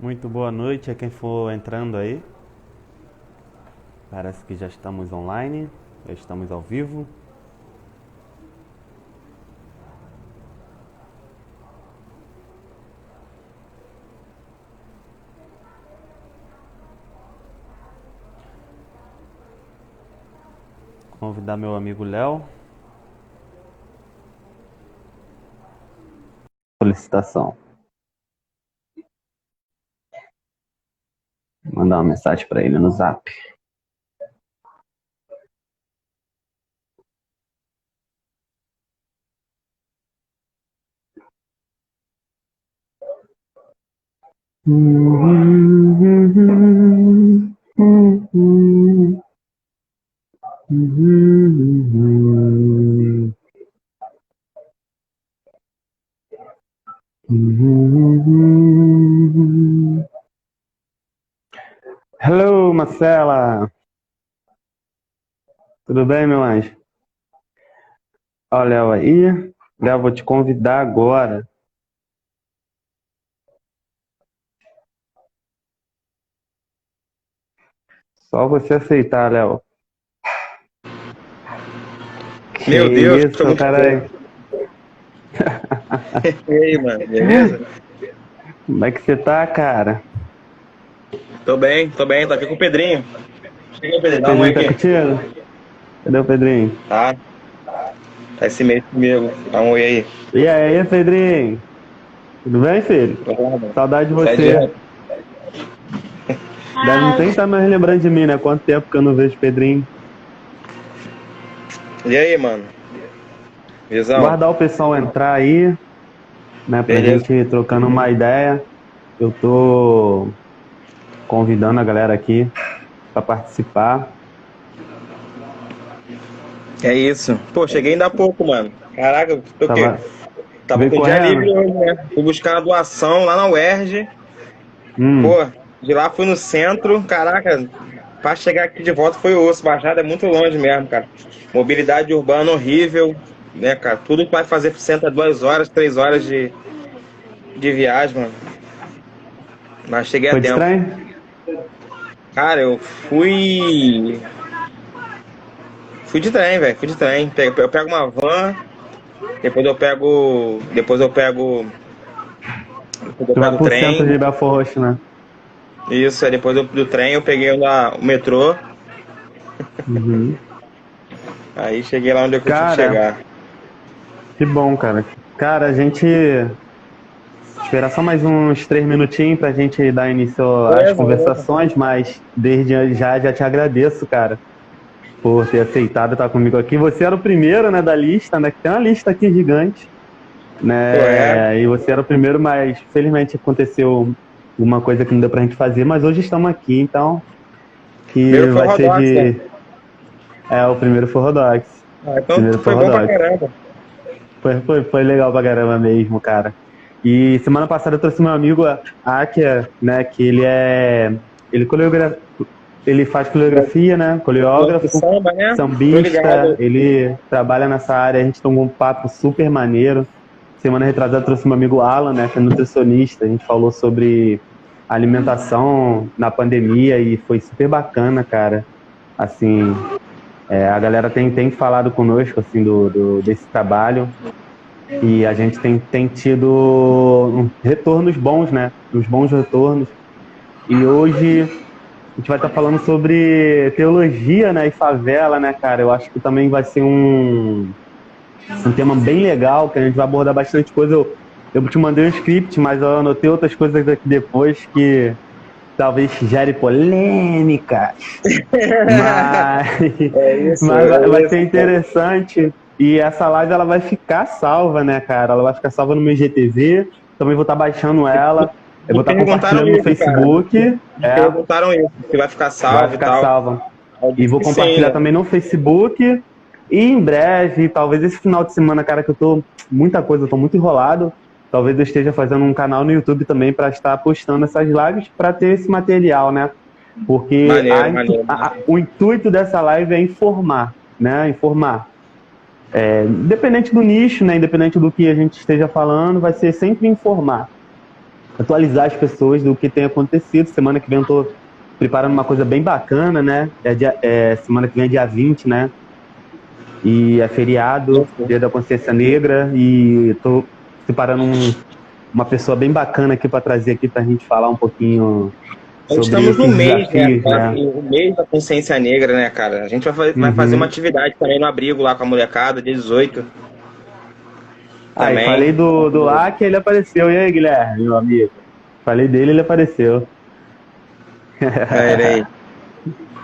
Muito boa noite a quem for entrando aí. Parece que já estamos online, já estamos ao vivo. Convidar meu amigo Léo. Solicitação. Mandar uma mensagem para ele no Zap. Hello, Marcela. Tudo bem, meu anjo? Olha, Léo aí. Léo, vou te convidar agora. Só você aceitar, Léo. Meu Que Deus, tô isso, muito cara. E aí, mano, beleza? Como é que você tá, cara? Tô bem, tô aqui com o Pedrinho. Chega aí, Pedrinho, dá um oi Pedrinho tá aqui. contigo? Cadê o Pedrinho? Tá, tá esse mês comigo. Dá um oi aí. E aí, Pedrinho? Tudo bem, filho? Tô bom, mano. Saudade de Sai você. direto. Deve não estar mais lembrando de mim, né? Quanto tempo que eu não vejo o Pedrinho. E aí, mano? Visão? Guardar o pessoal entrar aí, né? Pra Beleza. gente ir trocando uma ideia. Eu tô convidando a galera aqui pra participar. É isso. Pô, cheguei ainda há pouco, mano. Caraca, tô o quê? Tava... Tava Veio com dia livre correndo? hoje, né? Fui buscar uma doação lá na UERJ. Hum. Pô, de lá fui no centro. Caraca, pra chegar aqui de volta foi osso. Baixada é muito longe mesmo, cara. Mobilidade urbana horrível, né, cara? Tudo que vai fazer senta 2 horas, 3 horas de viagem, mano. Mas cheguei a Foi de tempo. trem? Cara, eu fui. Fui de trem, velho. Fui de trem. Eu pego uma van, depois eu pego. Depois eu pego. Depois eu Tu vai pego o pro centro trem. de Belfort Roxo, né? Isso, aí depois do trem eu peguei lá o metrô. Uhum. Aí cheguei lá onde eu tinha que Cara, chegar. que bom, cara. Cara, a gente esperar só mais uns 3 minutinhos pra gente dar início às Beleza, beleza. conversações, mas desde já te agradeço, cara, por ter aceitado estar comigo aqui. Você era o primeiro, né, da lista, né? Que tem uma lista aqui gigante, Pô, é. né? E você era o primeiro, mas felizmente aconteceu uma coisa que não deu pra gente fazer, mas hoje estamos aqui, então que Primeiro foi o vai ser Rodox, né? de. É, o primeiro foi Rodox. Ah, então Primeiro foi foi bom pra Rodox. caramba. Foi legal pra caramba mesmo, cara. E semana passada eu trouxe meu amigo Akia, né? Que ele é. Ele, ele faz coreografia, né? Do Coreógrafo, samba, né? Tô sambista, ligado. ele trabalha nessa área, a gente tomou um papo super maneiro. Semana retrasada eu trouxe meu amigo Alan, né? Que é nutricionista. A gente falou sobre alimentação na pandemia e foi super bacana, cara. Assim, a galera tem falado conosco, assim, desse trabalho. E a gente tem tido retornos bons, né? Uns bons retornos. E hoje a gente vai estar falando sobre teologia, né? E favela, né, cara? Eu acho que também vai ser um tema bem legal, que a gente vai abordar bastante coisa. Eu te mandei um script, mas eu anotei outras coisas aqui depois que talvez gere polêmicas. Mas, É isso, mas vai é ser isso, cara. interessante. E essa live ela vai ficar salva, né, cara? Ela vai ficar salva no meu IGTV. Também vou estar baixando ela. Eu vou Me estar perguntaram compartilhando no isso, cara. Facebook. Me perguntaram isso, se vai ficar Vai salvo e ficar tal. salva. Eu E disse vou que sim, compartilhar né? também no Facebook. E em breve, talvez esse final de semana, cara, que eu tô muita coisa, eu tô muito enrolado. Talvez eu esteja fazendo um canal no YouTube também para estar postando essas lives para ter esse material, né? Porque Maneiro, maneiro. o intuito dessa live é informar, né? Informar. Independente do nicho, né? Independente do que a gente esteja falando, vai ser sempre informar. atualizar as pessoas do que tem acontecido. Semana que vem eu tô preparando uma coisa bem bacana, né? Semana que vem é dia 20, né? E é feriado, Dia da Consciência Negra, e eu tô preparando uma pessoa bem bacana aqui para trazer aqui pra gente falar um pouquinho sobre Estamos no esses mês, né? desafios, né? O mês da consciência negra, né, cara? A gente vai fazer uma atividade também no abrigo lá com a molecada, dia 18. Aí, Também. falei do Aki, ele apareceu. E aí, Guilherme, meu amigo? Falei dele, ele apareceu. Aí.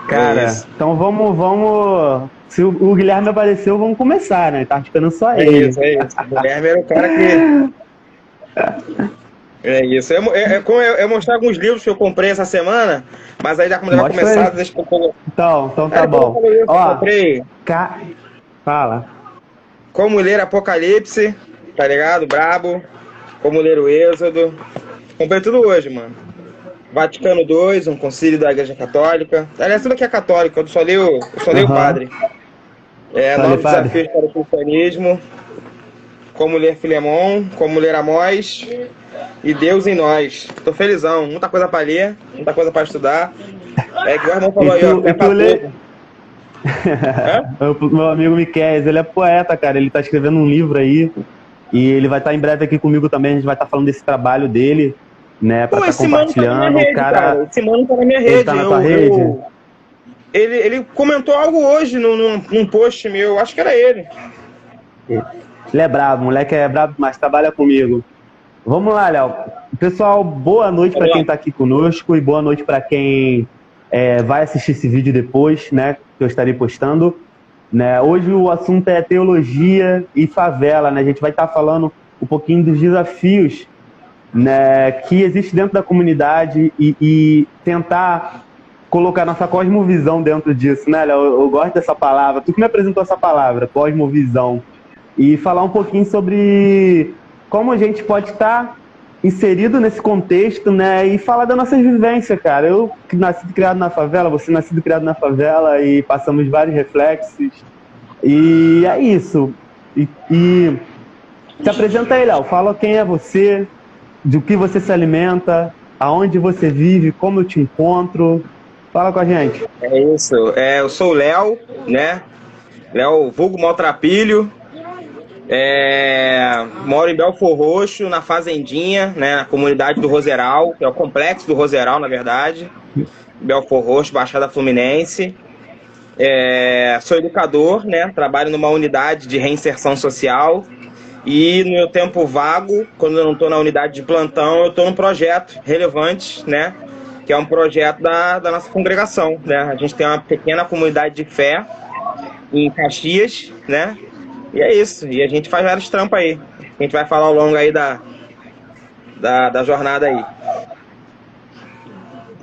Cara, então vamos. Se o Guilherme apareceu, vamos começar, né? Tá ficando só ele. É isso. O Guilherme era o cara que. É isso. Eu mostrar alguns livros que eu comprei essa semana, mas aí já como vai começar, deixa eu... Então tá bom. Ó, comprei. Fala. Como ler Apocalipse, tá ligado? Brabo. Como ler o Êxodo. Comprei tudo hoje, mano. Vaticano II, um concílio da Igreja Católica. Aliás, tudo aqui é católico, eu só leio o padre. 9 desafios para o cristianismo. Como ler Filemon, como ler Amós e Deus em nós. Tô felizão, muita coisa para ler, muita coisa para estudar. É que o irmão falou aí, ó. Meu amigo Miquel, ele é poeta, cara. Ele tá escrevendo um livro aí. E ele vai estar em breve aqui comigo também. A gente vai estar falando desse trabalho dele, né? Pra estar compartilhando. Esse mano tá na minha rede. Ele tá na tua rede? Ele comentou algo hoje num post meu, acho que era ele. Ele é brabo, moleque é brabo, mas trabalha comigo. Vamos lá, Léo. Pessoal, boa noite para quem está aqui conosco e boa noite para quem vai assistir esse vídeo depois, né? Que eu estarei postando. Né? Hoje o assunto é teologia e favela, né? A gente vai estar falando um pouquinho dos desafios, né, que existe dentro da comunidade e tentar colocar nossa cosmovisão dentro disso, né, Léo? Eu gosto dessa palavra. Tu que me apresentou essa palavra, cosmovisão. E falar um pouquinho sobre como a gente pode estar inserido nesse contexto, né? E falar da nossa vivência, cara. Eu nascido e criado na favela, você nascido e criado na favela e passamos vários reflexos. E é isso. E se apresenta aí, Léo. Fala quem é você, de que você se alimenta, aonde você vive, como eu te encontro. Fala com a gente. É isso. Eu sou o Léo, né? Léo vulgo Maltrapilho. Moro em Belfor Roxo, na Fazendinha, né? Na comunidade do Roseral, que é o complexo do Roseral, na verdade. Belfor Roxo, Baixada Fluminense. Sou educador, né? Trabalho numa unidade de reinserção social. E no meu tempo vago, quando eu não estou na unidade de plantão, eu estou num projeto relevante, né? Que é um projeto da nossa congregação, né? A gente tem uma pequena comunidade de fé em Caxias, né? E é isso. E a gente faz vários trampos aí. A gente vai falar ao longo aí da jornada aí.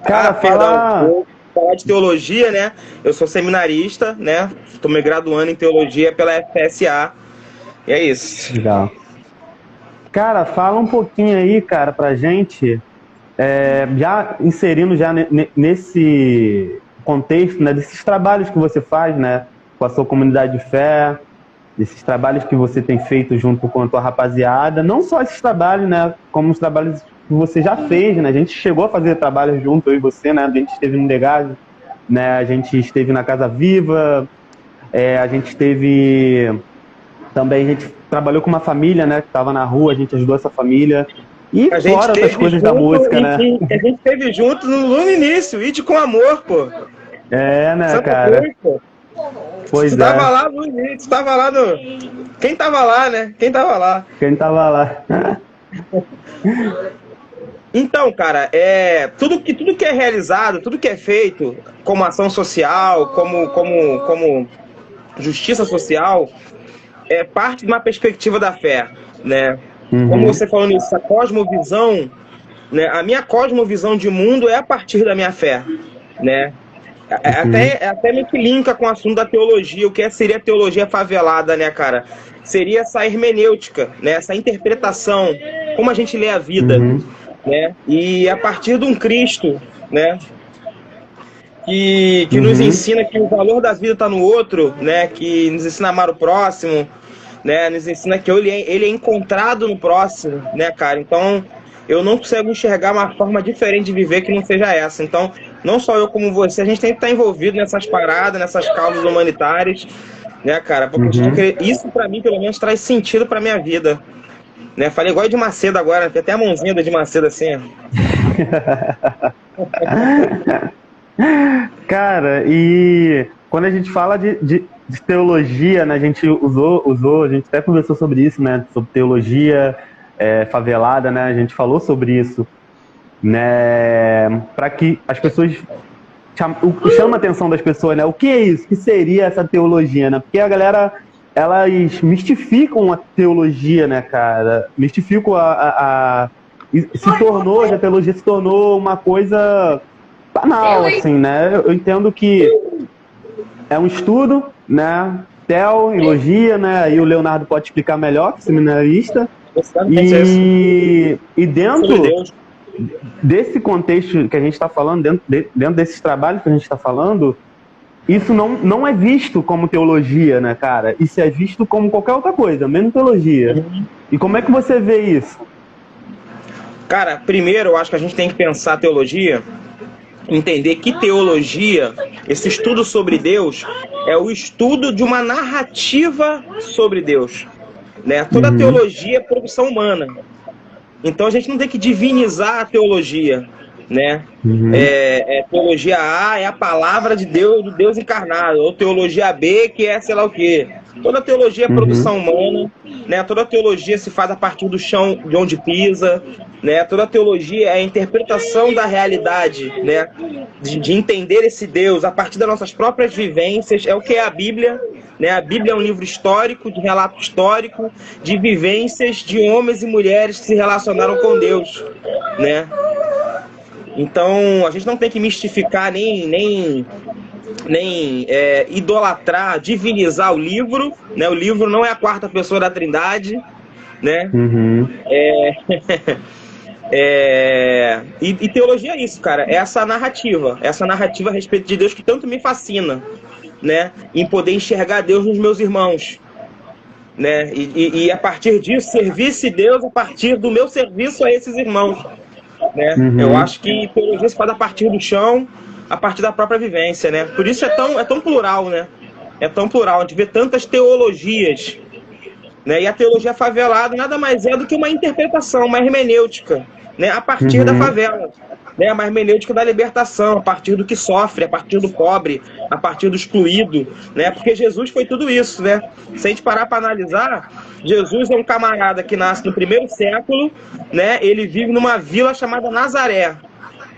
Cara, vou falar de teologia, né? Eu sou seminarista, né? Estou me graduando em teologia pela FSA. E é isso. Legal. Cara, fala um pouquinho aí, cara, pra gente, já inserindo já nesse contexto, né, desses trabalhos que você faz, né, com a sua comunidade de fé, desses trabalhos que você tem feito junto com a tua rapaziada, não só esses trabalhos, né, como os trabalhos que você já fez, né, a gente chegou a fazer trabalhos junto, eu e você, né, a gente esteve no Degado, né, a gente esteve na Casa Viva, a gente esteve... Também a gente trabalhou com uma família, né, que estava na rua, a gente ajudou essa família. E fora outras coisas da música, né? A gente esteve junto no início, Ide com Amor, pô. Né, Santa cara? Cruz, pô. Pois tu tava lá no início, tu tava lá no... Quem tava lá, né? Quem tava lá. Então, cara, tudo que é realizado, tudo que é feito como ação social, como justiça social, é parte de uma perspectiva da fé, né? Uhum. Como você falou nisso, a cosmovisão, né? A minha cosmovisão de mundo é a partir da minha fé, né? Até meio que linka com o assunto da teologia, o que seria a teologia favelada, né, cara? Seria essa hermenêutica, né? Essa interpretação, como a gente lê a vida, né? E a partir de um Cristo, né? Que nos ensina que o valor da vida está no outro, né? Que nos ensina a amar o próximo, né? Nos ensina que ele é encontrado no próximo, né, cara? Então, eu não consigo enxergar uma forma diferente de viver que não seja essa. Então, não só eu como você, a gente tem que estar envolvido nessas paradas, nessas causas humanitárias, né, cara? Porque isso, pra mim, pelo menos, traz sentido pra minha vida. Né? Falei igual de Macedo agora, tem até a mãozinha de Macedo assim. Cara, e quando a gente fala de teologia, né, a gente a gente até conversou sobre isso, né, sobre teologia favelada, né, a gente falou sobre isso, né, para que as pessoas chama a atenção das pessoas, né, o que é isso, o que seria essa teologia, né, porque a galera, elas mistificam a teologia, né, cara, mistificam a teologia se tornou uma coisa banal, assim, né? Eu entendo que é um estudo, né? Teologia, né? Aí o Leonardo pode explicar melhor, que é seminarista. E dentro desse contexto que a gente está falando, dentro desses trabalhos que a gente está falando, isso não é visto como teologia, né, cara? Isso é visto como qualquer outra coisa, menos teologia. E como é que você vê isso? Cara, primeiro eu acho que a gente tem que pensar a teologia, entender que teologia, esse estudo sobre Deus, é o estudo de uma narrativa sobre Deus. Né? Toda teologia é produção humana. Então a gente não tem que divinizar a teologia. Né? Teologia A é a palavra de Deus, do Deus encarnado, ou teologia B, que é sei lá o quê. Toda teologia é produção humana, né? Toda teologia se faz a partir do chão de onde pisa, né? Toda teologia é a interpretação da realidade, né? De entender esse Deus a partir das nossas próprias vivências, é o que é a Bíblia, né? A Bíblia é um livro histórico, de relato histórico, de vivências de homens e mulheres que se relacionaram com Deus, né? Então, a gente não tem que mistificar nem idolatrar, divinizar o livro, né? O livro não é a quarta pessoa da Trindade, né? E teologia é isso, cara. É essa narrativa a respeito de Deus que tanto me fascina, né? Em poder enxergar Deus nos meus irmãos, né? E a partir disso, servir-se Deus a partir do meu serviço a esses irmãos, né? Eu acho que teologia se faz a partir do chão, a partir da própria vivência, né? Por isso é tão plural, né? É tão plural, a gente vê tantas teologias, né? E a teologia favelada nada mais é do que uma interpretação, uma hermenêutica, né? A partir da favela, né? Uma hermenêutica da libertação, a partir do que sofre, a partir do pobre, a partir do excluído, né? Porque Jesus foi tudo isso, né? Se a gente parar para analisar, Jesus é um camarada que nasce no 1º século, né? Ele vive numa vila chamada Nazaré,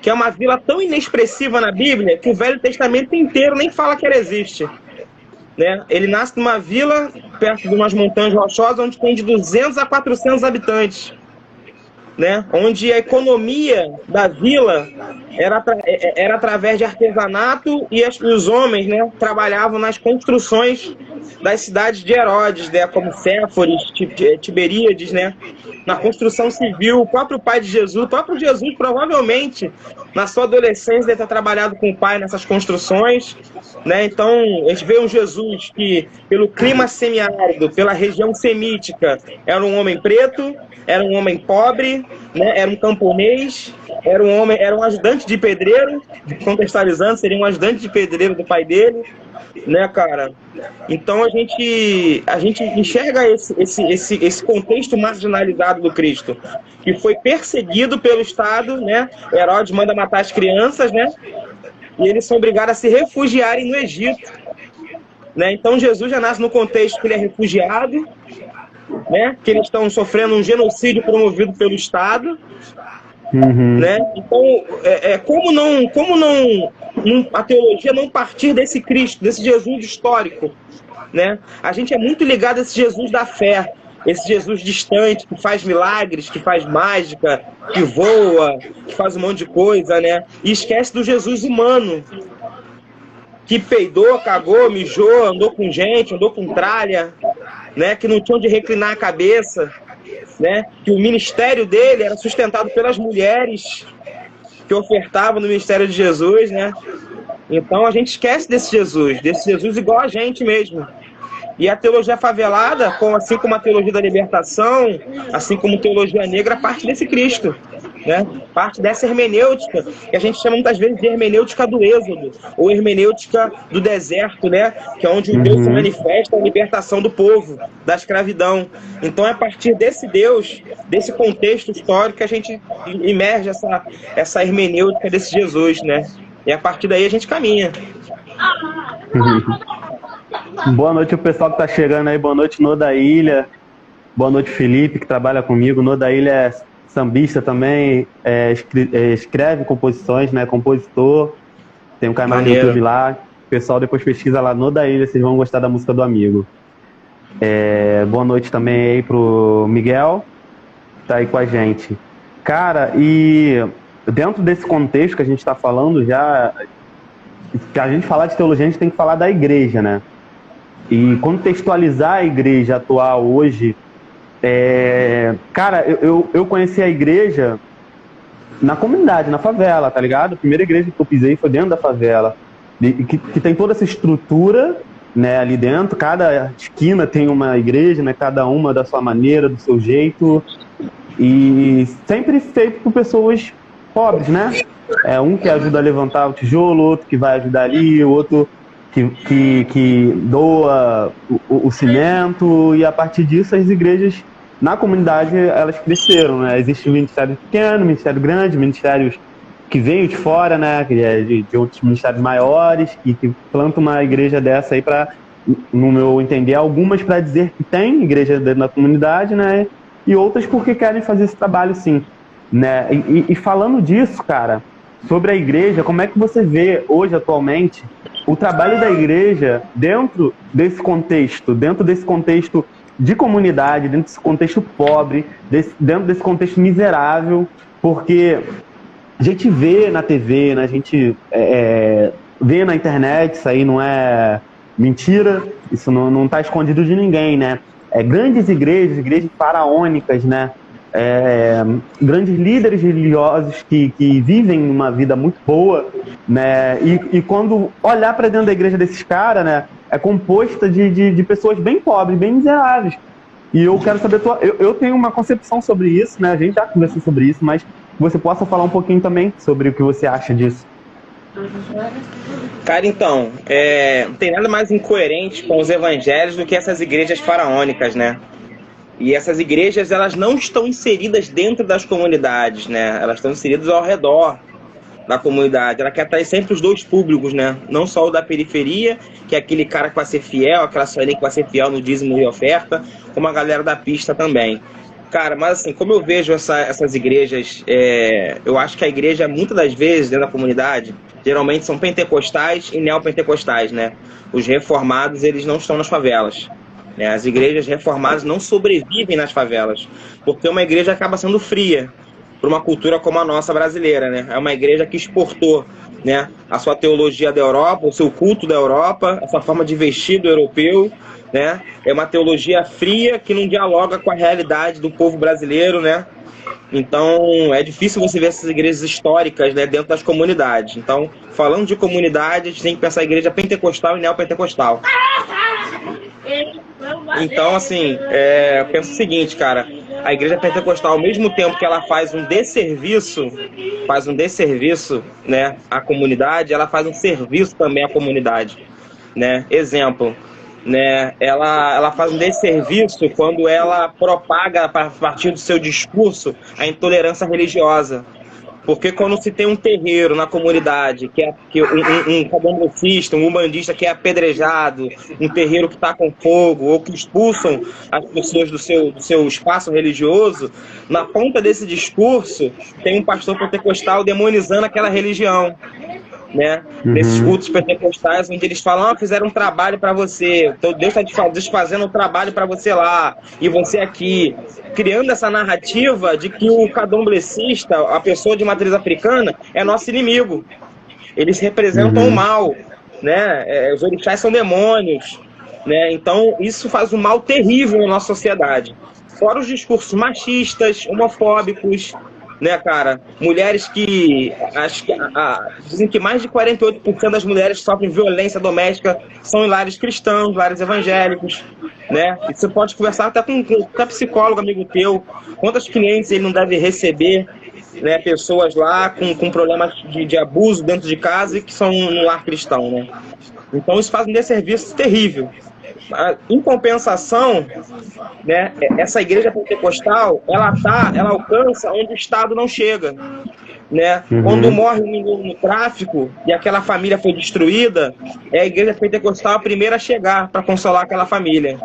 que é uma vila tão inexpressiva na Bíblia que o Velho Testamento inteiro nem fala que ela existe. Né? Ele nasce numa vila perto de umas montanhas rochosas onde tem de 200 a 400 habitantes. Né? Onde a economia da vila era através de artesanato e os homens, né, trabalhavam nas construções das cidades de Herodes, né, como Séforis, Tiberíades, né, na construção civil. O próprio pai de Jesus, o próprio Jesus provavelmente na sua adolescência deve ter trabalhado com o pai nessas construções, né? Então a gente vê um Jesus que, pelo clima semiárido, pela região semítica, era um homem preto, era um homem pobre, né? Era um camponês, era um ajudante de pedreiro, contextualizando, seria um ajudante de pedreiro do pai dele, né, cara? Então a gente enxerga esse contexto marginalizado do Cristo, que foi perseguido pelo Estado, né? Herodes manda matar as crianças, né? E eles são obrigados a se refugiarem no Egito, né? Então Jesus já nasce no contexto que ele é refugiado, né? Que eles estão sofrendo um genocídio promovido pelo Estado, né? Então, como não a teologia não partir desse Cristo, desse Jesus histórico, né? A gente é muito ligado a esse Jesus da fé, esse Jesus distante, que faz milagres, que faz mágica, que voa, que faz um monte de coisa, né? E esquece do Jesus humano, que peidou, cagou, mijou, andou com gente, andou com tralha, né? Que não tinha onde reclinar a cabeça, né? Que o ministério dele era sustentado pelas mulheres que ofertavam no ministério de Jesus, né? Então a gente esquece desse Jesus igual a gente mesmo, E a teologia favelada, assim como a teologia da libertação, assim como a teologia negra, parte desse Cristo, né? Parte dessa hermenêutica, que a gente chama muitas vezes de hermenêutica do êxodo, ou hermenêutica do deserto, né? Que é onde o Deus se manifesta a libertação do povo, da escravidão. Então é a partir desse Deus, desse contexto histórico, que a gente emerge essa hermenêutica desse Jesus, né? E a partir daí a gente caminha. Boa noite o pessoal que tá chegando aí, boa noite Nô da Ilha, boa noite Felipe, que trabalha comigo. Nô da Ilha é sambista também, escreve composições, né, compositor, tem um canal no YouTube lá, o pessoal depois pesquisa lá, Nô da Ilha, vocês vão gostar da música do amigo. Boa noite também aí pro Miguel, que tá aí com a gente. Cara, e dentro desse contexto que a gente tá falando já, que a gente falar de teologia, a gente tem que falar da igreja, né? E contextualizar a igreja atual hoje, cara, eu conheci a igreja na comunidade, na favela, tá ligado? A primeira igreja que eu pisei foi dentro da favela, que tem toda essa estrutura, né, ali dentro, cada esquina tem uma igreja, né, cada uma da sua maneira, do seu jeito, e sempre feito por pessoas pobres, né? Um que ajuda a levantar o tijolo, outro que vai ajudar ali, o outro que doa o cimento, e a partir disso as igrejas na comunidade elas cresceram, né? Existem ministérios pequenos, ministérios grandes, ministérios que veio de fora, né? De outros ministérios maiores, que plantam uma igreja dessa aí para, no meu entender, algumas para dizer que tem igreja dentro da comunidade, né? E outras porque querem fazer esse trabalho, sim, né? E falando disso, cara, sobre a igreja, como é que você vê hoje, atualmente, o trabalho da igreja dentro desse contexto de comunidade, dentro desse contexto pobre, dentro desse contexto miserável, porque a gente vê na TV, né, a gente vê na internet, isso aí não é mentira, isso não está escondido de ninguém, né? Grandes igrejas faraônicas, né? Grandes líderes religiosos que vivem uma vida muito boa, né? E quando olhar para dentro da igreja desses caras, né, é composta de pessoas bem pobres, bem miseráveis. E eu quero saber, eu tenho uma concepção sobre isso, né? A gente já conversou sobre isso, mas você possa falar um pouquinho também sobre o que você acha disso. Cara, então, não tem nada mais incoerente com os evangelhos do que essas igrejas faraônicas, né? E essas igrejas, elas não estão inseridas dentro das comunidades, né? Elas estão inseridas ao redor da comunidade. Ela quer atrair sempre os dois públicos, né? Não só o da periferia, que é aquele cara que vai ser fiel, aquela senhorinha que vai ser fiel no dízimo e oferta, como a galera da pista também. Cara, mas assim, como eu vejo essas igrejas, eu acho que a igreja, muitas das vezes, dentro da comunidade, geralmente são pentecostais e neopentecostais, né? Os reformados, eles não estão nas favelas. As igrejas reformadas não sobrevivem nas favelas, porque uma igreja acaba sendo fria para uma cultura como a nossa brasileira, né? É uma igreja que exportou, né, a sua teologia da Europa, o seu culto da Europa, a sua forma de vestir do europeu, né? É uma teologia fria que não dialoga com a realidade do povo brasileiro, né? Então é difícil você ver essas igrejas históricas, né, dentro das comunidades. Então, falando de comunidade, a gente tem que pensar em igreja pentecostal e neopentecostal. Então, assim, eu penso o seguinte, cara, a igreja pentecostal, ao mesmo tempo que ela faz um desserviço, né, à comunidade, ela faz um serviço também à comunidade, né? Exemplo, né, ela faz um desserviço quando ela propaga, a partir do seu discurso, a intolerância religiosa. Porque quando se tem um terreiro na comunidade, que um candomblessista, um umbandista que é apedrejado, um terreiro que está com fogo, ou que expulsam as pessoas do seu espaço religioso, na ponta desse discurso tem um pastor pentecostal demonizando aquela religião, né? Nesses cultos pentecostais, onde eles falam, fizeram um trabalho para você, então Deus está desfazendo um trabalho para você lá, e você aqui, criando essa narrativa de que o candomblessista, a pessoa de matriz africana, é nosso inimigo. Eles representam o mal, né? Os orixás são demônios, né? Então isso faz um mal terrível na nossa sociedade. Fora os discursos machistas, homofóbicos, né, cara? Mulheres que, dizem que mais de 48% das mulheres que sofrem violência doméstica são em lares cristãos, lares evangélicos, né? E você pode conversar até com um psicólogo, amigo teu, quantas clientes ele não deve receber, né? Pessoas lá com problemas de abuso dentro de casa e que são no lar cristão, né? Então isso faz um desserviço terrível. Em compensação, né, essa igreja pentecostal, ela alcança onde o Estado não chega, né? Quando morre um menino no tráfico e aquela família foi destruída, é a igreja pentecostal a primeira a chegar para consolar aquela família,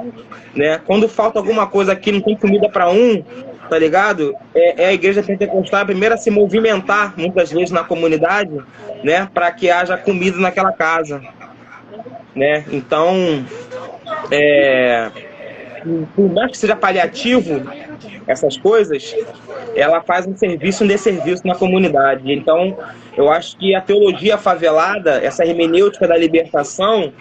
né? Quando falta alguma coisa aqui, não tem comida para tá ligado? É a igreja pentecostal a primeira a se movimentar, muitas vezes na comunidade, né, para que haja comida naquela casa, né? Então, por mais que seja paliativo, essas coisas, ela faz um desserviço na comunidade. Então, eu acho que a teologia favelada, essa hermenêutica da libertação,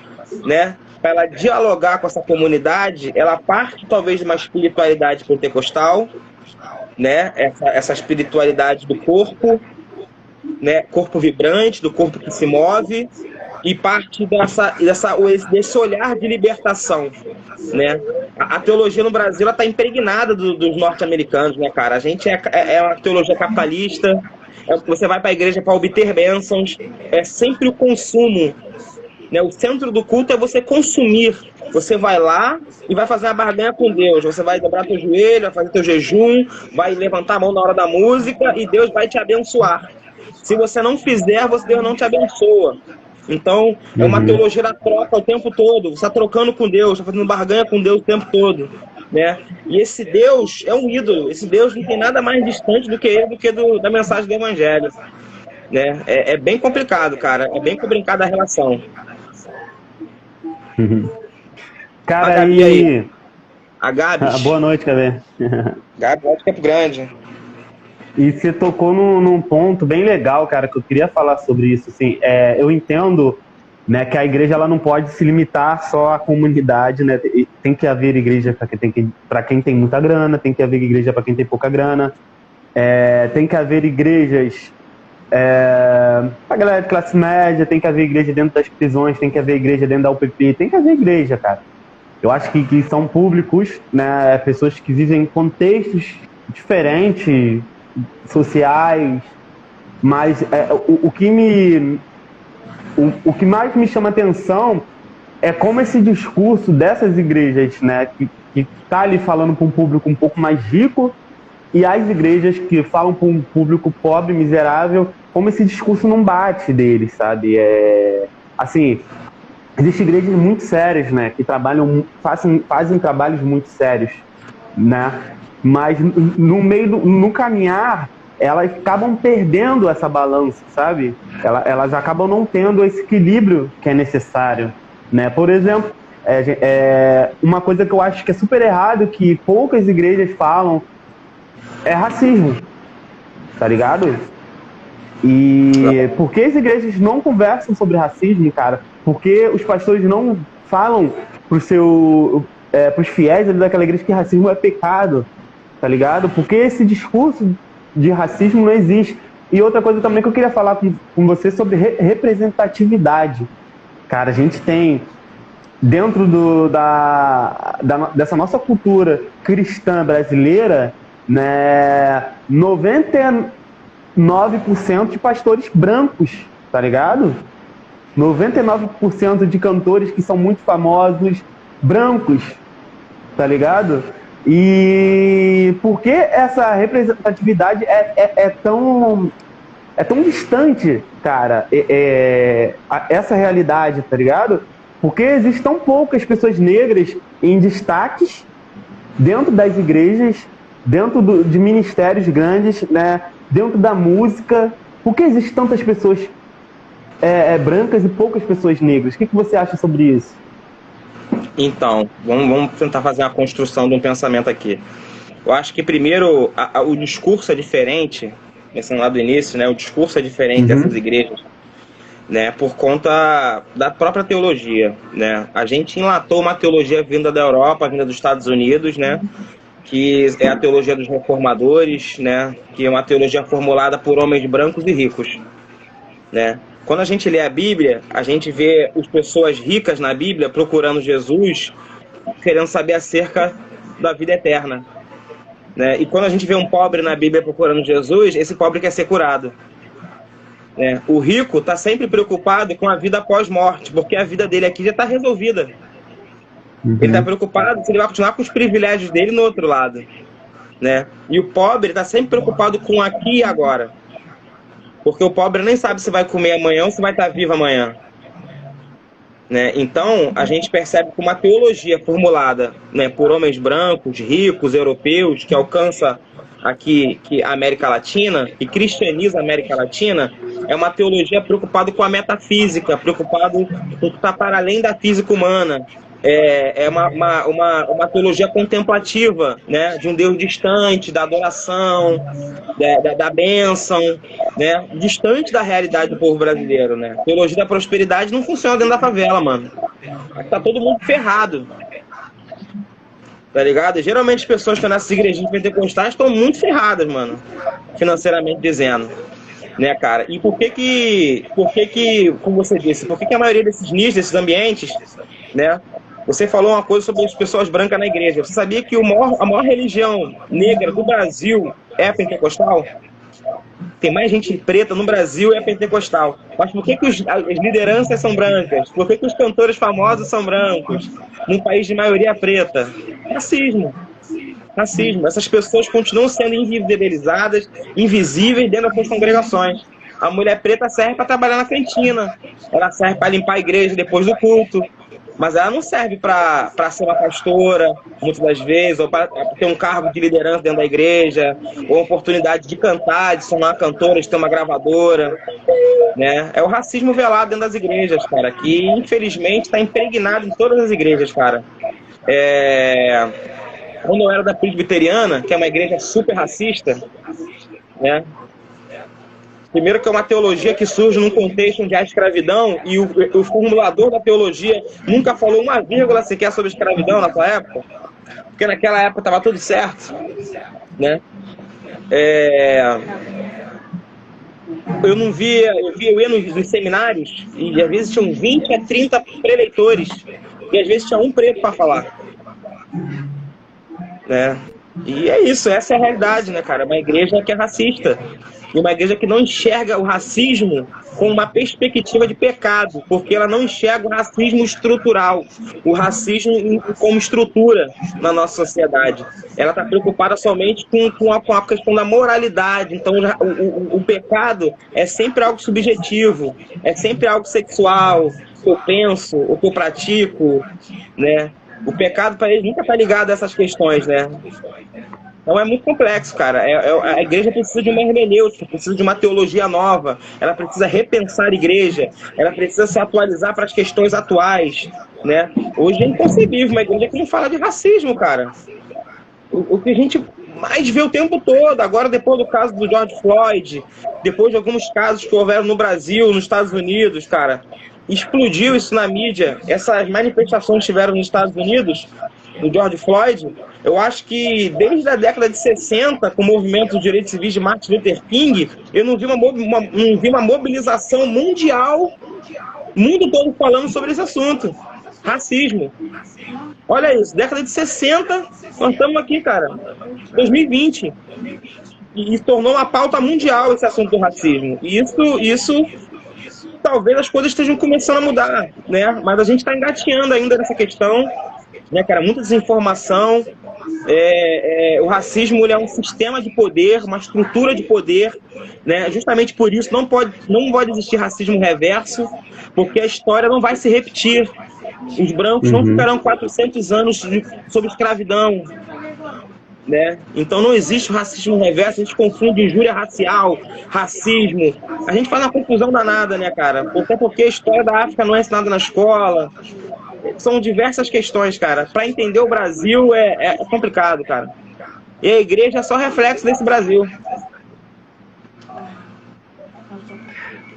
né, para ela dialogar com essa comunidade, ela parte talvez de uma espiritualidade pentecostal, né, essa espiritualidade do corpo, né, corpo vibrante, do corpo que se move, e parte desse olhar de libertação, né? A teologia no Brasil está impregnada dos norte-americanos, né, cara? A gente é uma teologia capitalista, você vai para a igreja para obter bênçãos, é sempre o consumo, né? O centro do culto é você consumir. Você vai lá e vai fazer uma barganha com Deus. Você vai dobrar teu joelho, vai fazer teu jejum, vai levantar a mão na hora da música e Deus vai te abençoar. Se você não fizer, Deus não te abençoa. Então, é uma teologia da troca o tempo todo. Você está trocando com Deus, está fazendo barganha com Deus o tempo todo, né? E esse Deus é um ídolo. Esse Deus não tem nada mais distante do que ele, do que da mensagem do Evangelho, né? É bem complicado, cara. É bem complicada a relação. Cara, a Gabi aí. A Gabi. Boa noite, Gabi. Gabi, lá de Campo Grande. E você tocou num ponto bem legal, cara, que eu queria falar sobre isso. Assim, eu entendo, né, que a igreja ela não pode se limitar só à comunidade, né? Tem que haver igreja para quem tem muita grana, tem que haver igreja para quem tem pouca grana, tem que haver igrejas para galera de classe média, tem que haver igreja dentro das prisões, tem que haver igreja dentro da UPP, tem que haver igreja, cara. Eu acho que são públicos, né, pessoas que vivem em contextos diferentes, sociais, mas o que mais me chama atenção é como esse discurso dessas igrejas, né, que tá ali falando para um público um pouco mais rico, e as igrejas que falam para um público pobre, miserável, como esse discurso não bate deles, sabe? Assim, existem igrejas muito sérias, né, que fazem trabalhos muito sérios, né? Mas no caminhar, elas acabam perdendo essa balança, sabe? Elas acabam não tendo esse equilíbrio que é necessário, né? Por exemplo, uma coisa que eu acho que é super errado, que poucas igrejas falam, é racismo, tá ligado? E por que as igrejas não conversam sobre racismo, cara? Porque os pastores não falam pros fiéis daquela igreja que racismo é pecado, tá ligado? Porque esse discurso de racismo não existe. E outra coisa também que eu queria falar com você sobre representatividade. Cara, a gente tem, dentro dessa nossa cultura cristã brasileira, né, 99% de pastores brancos, tá ligado? 99% de cantores que são muito famosos, brancos, tá ligado? E por que essa representatividade é tão distante, cara, essa realidade, tá ligado? Porque existem tão poucas pessoas negras em destaques dentro das igrejas, dentro de ministérios grandes, né, dentro da música. Por que existem tantas pessoas brancas e poucas pessoas negras? O que você acha sobre isso? Então, vamos tentar fazer uma construção de um pensamento aqui. Eu acho que primeiro o discurso é diferente, pensando lá do início, né? O discurso é diferente dessas igrejas, né? Por conta da própria teologia, né? A gente enlatou uma teologia vinda da Europa, vinda dos Estados Unidos, né? que é a teologia dos reformadores, né? Que é uma teologia formulada por homens brancos e ricos, né? Quando a gente lê a Bíblia, a gente vê as pessoas ricas na Bíblia procurando Jesus, querendo saber acerca da vida eterna, né? E quando a gente vê um pobre na Bíblia procurando Jesus, esse pobre quer ser curado, né? O rico está sempre preocupado com a vida pós-morte, porque a vida dele aqui já está resolvida. Ele está preocupado se ele vai continuar com os privilégios dele no outro lado, né? E o pobre está sempre preocupado com aqui e agora. Porque o pobre nem sabe se vai comer amanhã ou se vai estar vivo amanhã, né? Então, a gente percebe que uma teologia formulada, né, por homens brancos, ricos, europeus, que alcança aqui a América Latina, que cristianiza a América Latina, é uma teologia preocupada com a metafísica, preocupado com o que está para além da física humana. É uma teologia contemplativa, né, de um Deus distante, da adoração, da bênção, né, distante da realidade do povo brasileiro, né. A teologia da prosperidade não funciona dentro da favela, mano. Tá todo mundo ferrado, tá ligado? Geralmente as pessoas que estão nessas igrejinhas pentecostais estão muito ferradas, mano, financeiramente dizendo, né, cara? E por que, como você disse, por que a maioria desses nichos, desses ambientes, né? Você falou uma coisa sobre as pessoas brancas na igreja. Você sabia que a maior religião negra do Brasil é a pentecostal? Tem mais gente preta no Brasil e é pentecostal. Mas por que as lideranças são brancas? Por que os cantores famosos são brancos? Num país de maioria preta? Racismo. Racismo. Essas pessoas continuam sendo invisibilizadas, invisíveis dentro das suas congregações. A mulher preta serve para trabalhar na cantina. Ela serve para limpar a igreja depois do culto. Mas ela não serve para ser uma pastora, muitas das vezes, ou para ter um cargo de liderança dentro da igreja, ou a oportunidade de cantar, de ser uma cantora, de ter uma gravadora, né? É o racismo velado dentro das igrejas, cara, que infelizmente está impregnado em todas as igrejas, cara. Quando eu era da presbiteriana, que é uma igreja super racista, né? Primeiro que é uma teologia que surge num contexto onde há escravidão e o formulador da teologia nunca falou uma vírgula sequer sobre escravidão naquela época, porque naquela época estava tudo certo, né? Eu ia nos seminários e às vezes tinham 20 a 30 preleitores e às vezes tinha um preto para falar, né? E é isso, essa é a realidade, né, cara? Uma igreja que é racista. E uma igreja que não enxerga o racismo com uma perspectiva de pecado, porque ela não enxerga o racismo estrutural, o racismo como estrutura na nossa sociedade. Ela está preocupada somente com a questão da moralidade. Então, o pecado é sempre algo subjetivo, é sempre algo sexual, o que eu penso, o que eu pratico, né? O pecado para ele nunca está ligado a essas questões, né? Então é muito complexo, cara. A igreja precisa de uma hermenêutica, precisa de uma teologia nova, ela precisa repensar a igreja, ela precisa se atualizar para as questões atuais, né? Hoje é inconcebível uma igreja que não fala de racismo, cara. O que a gente mais vê o tempo todo, agora depois do caso do George Floyd, depois de alguns casos que houveram no Brasil, nos Estados Unidos, cara, explodiu isso na mídia. Essas manifestações que tiveram nos Estados Unidos, do George Floyd, eu acho que desde a década de 60, com o movimento dos direitos civis de Martin Luther King, eu não vi uma mobilização mundial, mundo todo falando sobre esse assunto. Racismo. Olha isso, década de 60, nós estamos aqui, cara, 2020. E se tornou uma pauta mundial esse assunto do racismo. E isso talvez as coisas estejam começando a mudar, né? Mas a gente está engateando ainda nessa questão, né, cara? Muita desinformação. O racismo, ele é um sistema de poder, uma estrutura de poder, né? Justamente por isso não pode existir racismo reverso, porque a história não vai se repetir. Os brancos não ficarão 400 anos sob escravidão, né? Então não existe racismo reverso. A gente confunde injúria racial, racismo. A gente faz uma confusão danada, né, cara? Até porque a história da África não é ensinada na escola. São diversas questões, cara. Para entender o Brasil é complicado, cara. E a igreja é só reflexo desse Brasil.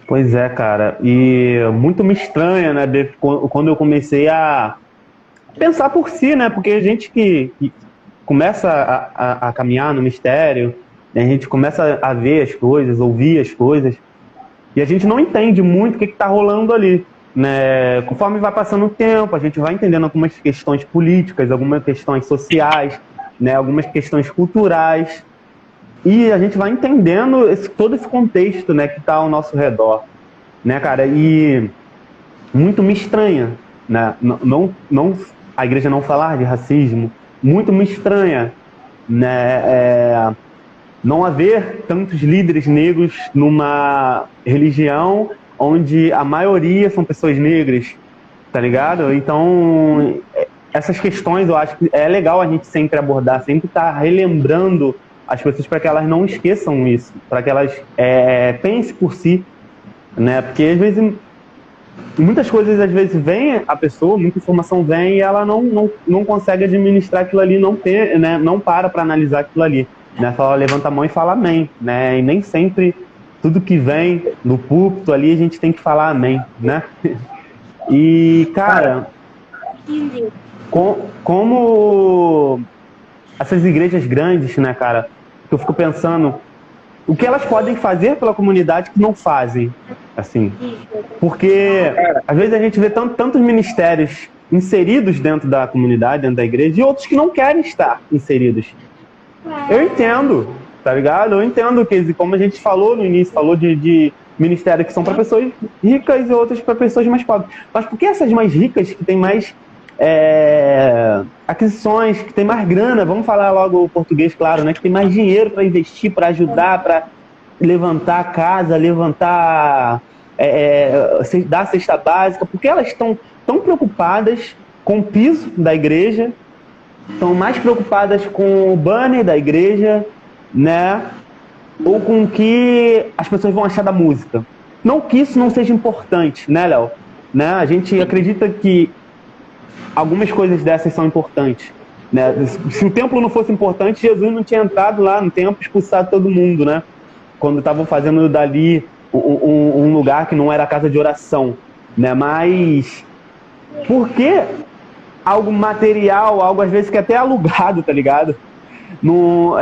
Pois é, cara. E muito me estranha, né, quando eu comecei a pensar por si, né? Porque a gente que começa a caminhar no mistério, né, a gente começa a ver as coisas, ouvir as coisas, e a gente não entende muito o que está rolando ali. Né? Conforme vai passando o tempo, a gente vai entendendo algumas questões políticas, algumas questões sociais, né? Algumas questões culturais, e a gente vai entendendo todo esse contexto, né, que está ao nosso redor. Né, cara? E muito me estranha, né? Não, a igreja não falar de racismo, muito me estranha, né? Não haver tantos líderes negros numa religião onde a maioria são pessoas negras, tá ligado? Então, essas questões eu acho que é legal a gente sempre abordar, sempre estar relembrando as pessoas para que elas não esqueçam isso, para que elas pensem por si, né? Porque às vezes, muitas coisas às vezes vem a pessoa, muita informação vem e ela não consegue administrar aquilo ali, né? Não para analisar aquilo ali, né? Só levanta a mão e fala amém, né? E nem sempre tudo que vem no púlpito ali a gente tem que falar amém, né? E, cara, como essas igrejas grandes, né, cara, que eu fico pensando, o que elas podem fazer pela comunidade que não fazem, assim, porque às vezes a gente vê tantos ministérios inseridos dentro da comunidade, dentro da igreja, e outros que não querem estar inseridos. Eu entendo, tá ligado? Eu entendo que, como a gente falou no início, falou de ministérios que são para pessoas ricas e outros para pessoas mais pobres. Mas por que essas mais ricas, que têm mais aquisições, que têm mais grana, vamos falar logo o português, claro, né? Que tem mais dinheiro para investir, para ajudar, para levantar a casa, levantar, dar a cesta básica, porque elas estão tão preocupadas com o piso da igreja, estão mais preocupadas com o banner da igreja, né? Ou com o que as pessoas vão achar da música. Não que isso não seja importante, né, Léo? Né? A gente acredita que algumas coisas dessas são importantes. Né? Se o templo não fosse importante, Jesus não tinha entrado lá no templo e expulsado todo mundo, né? Quando estavam fazendo dali um lugar que não era a casa de oração. Né? Mas por que algo material, algo às vezes que até é alugado, tá ligado?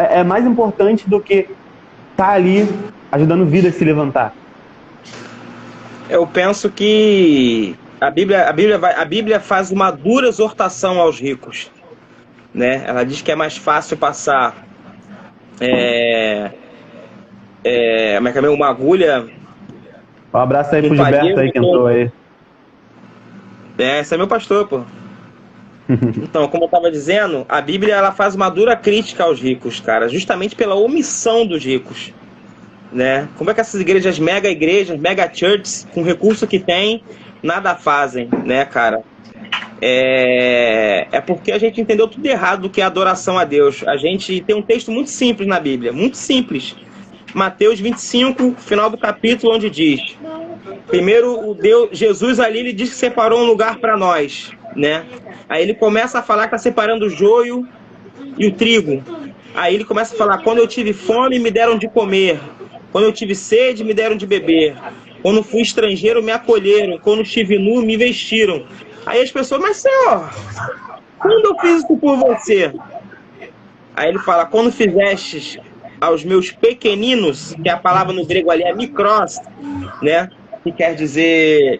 É mais importante do que estar ali ajudando vidas a se levantar? Eu penso que a Bíblia faz uma dura exortação aos ricos, né? Ela diz que é mais fácil passar uma agulha. Um abraço aí pro Gilberto aí que entrou aí. Esse é meu pastor, pô. Então, como eu estava dizendo, a Bíblia ela faz uma dura crítica aos ricos, cara, justamente pela omissão dos ricos, né? Como é que essas igrejas, mega churches, com o recurso que tem, nada fazem, né, cara? É porque a gente entendeu tudo errado do que é adoração a Deus. A gente tem um texto muito simples na Bíblia, muito simples. Mateus 25, final do capítulo, onde diz: primeiro, Jesus ali, ele diz que separou um lugar para nós, né? Aí ele começa a falar que está separando o joio e o trigo. Aí ele começa a falar: quando eu tive fome, me deram de comer. Quando eu tive sede, me deram de beber. Quando fui estrangeiro, me acolheram. Quando estive nu, me vestiram. Aí as pessoas: mas Senhor, quando eu fiz isso por você? Aí ele fala: quando fizestes aos meus pequeninos, que a palavra no grego ali é mikros, né? Que quer dizer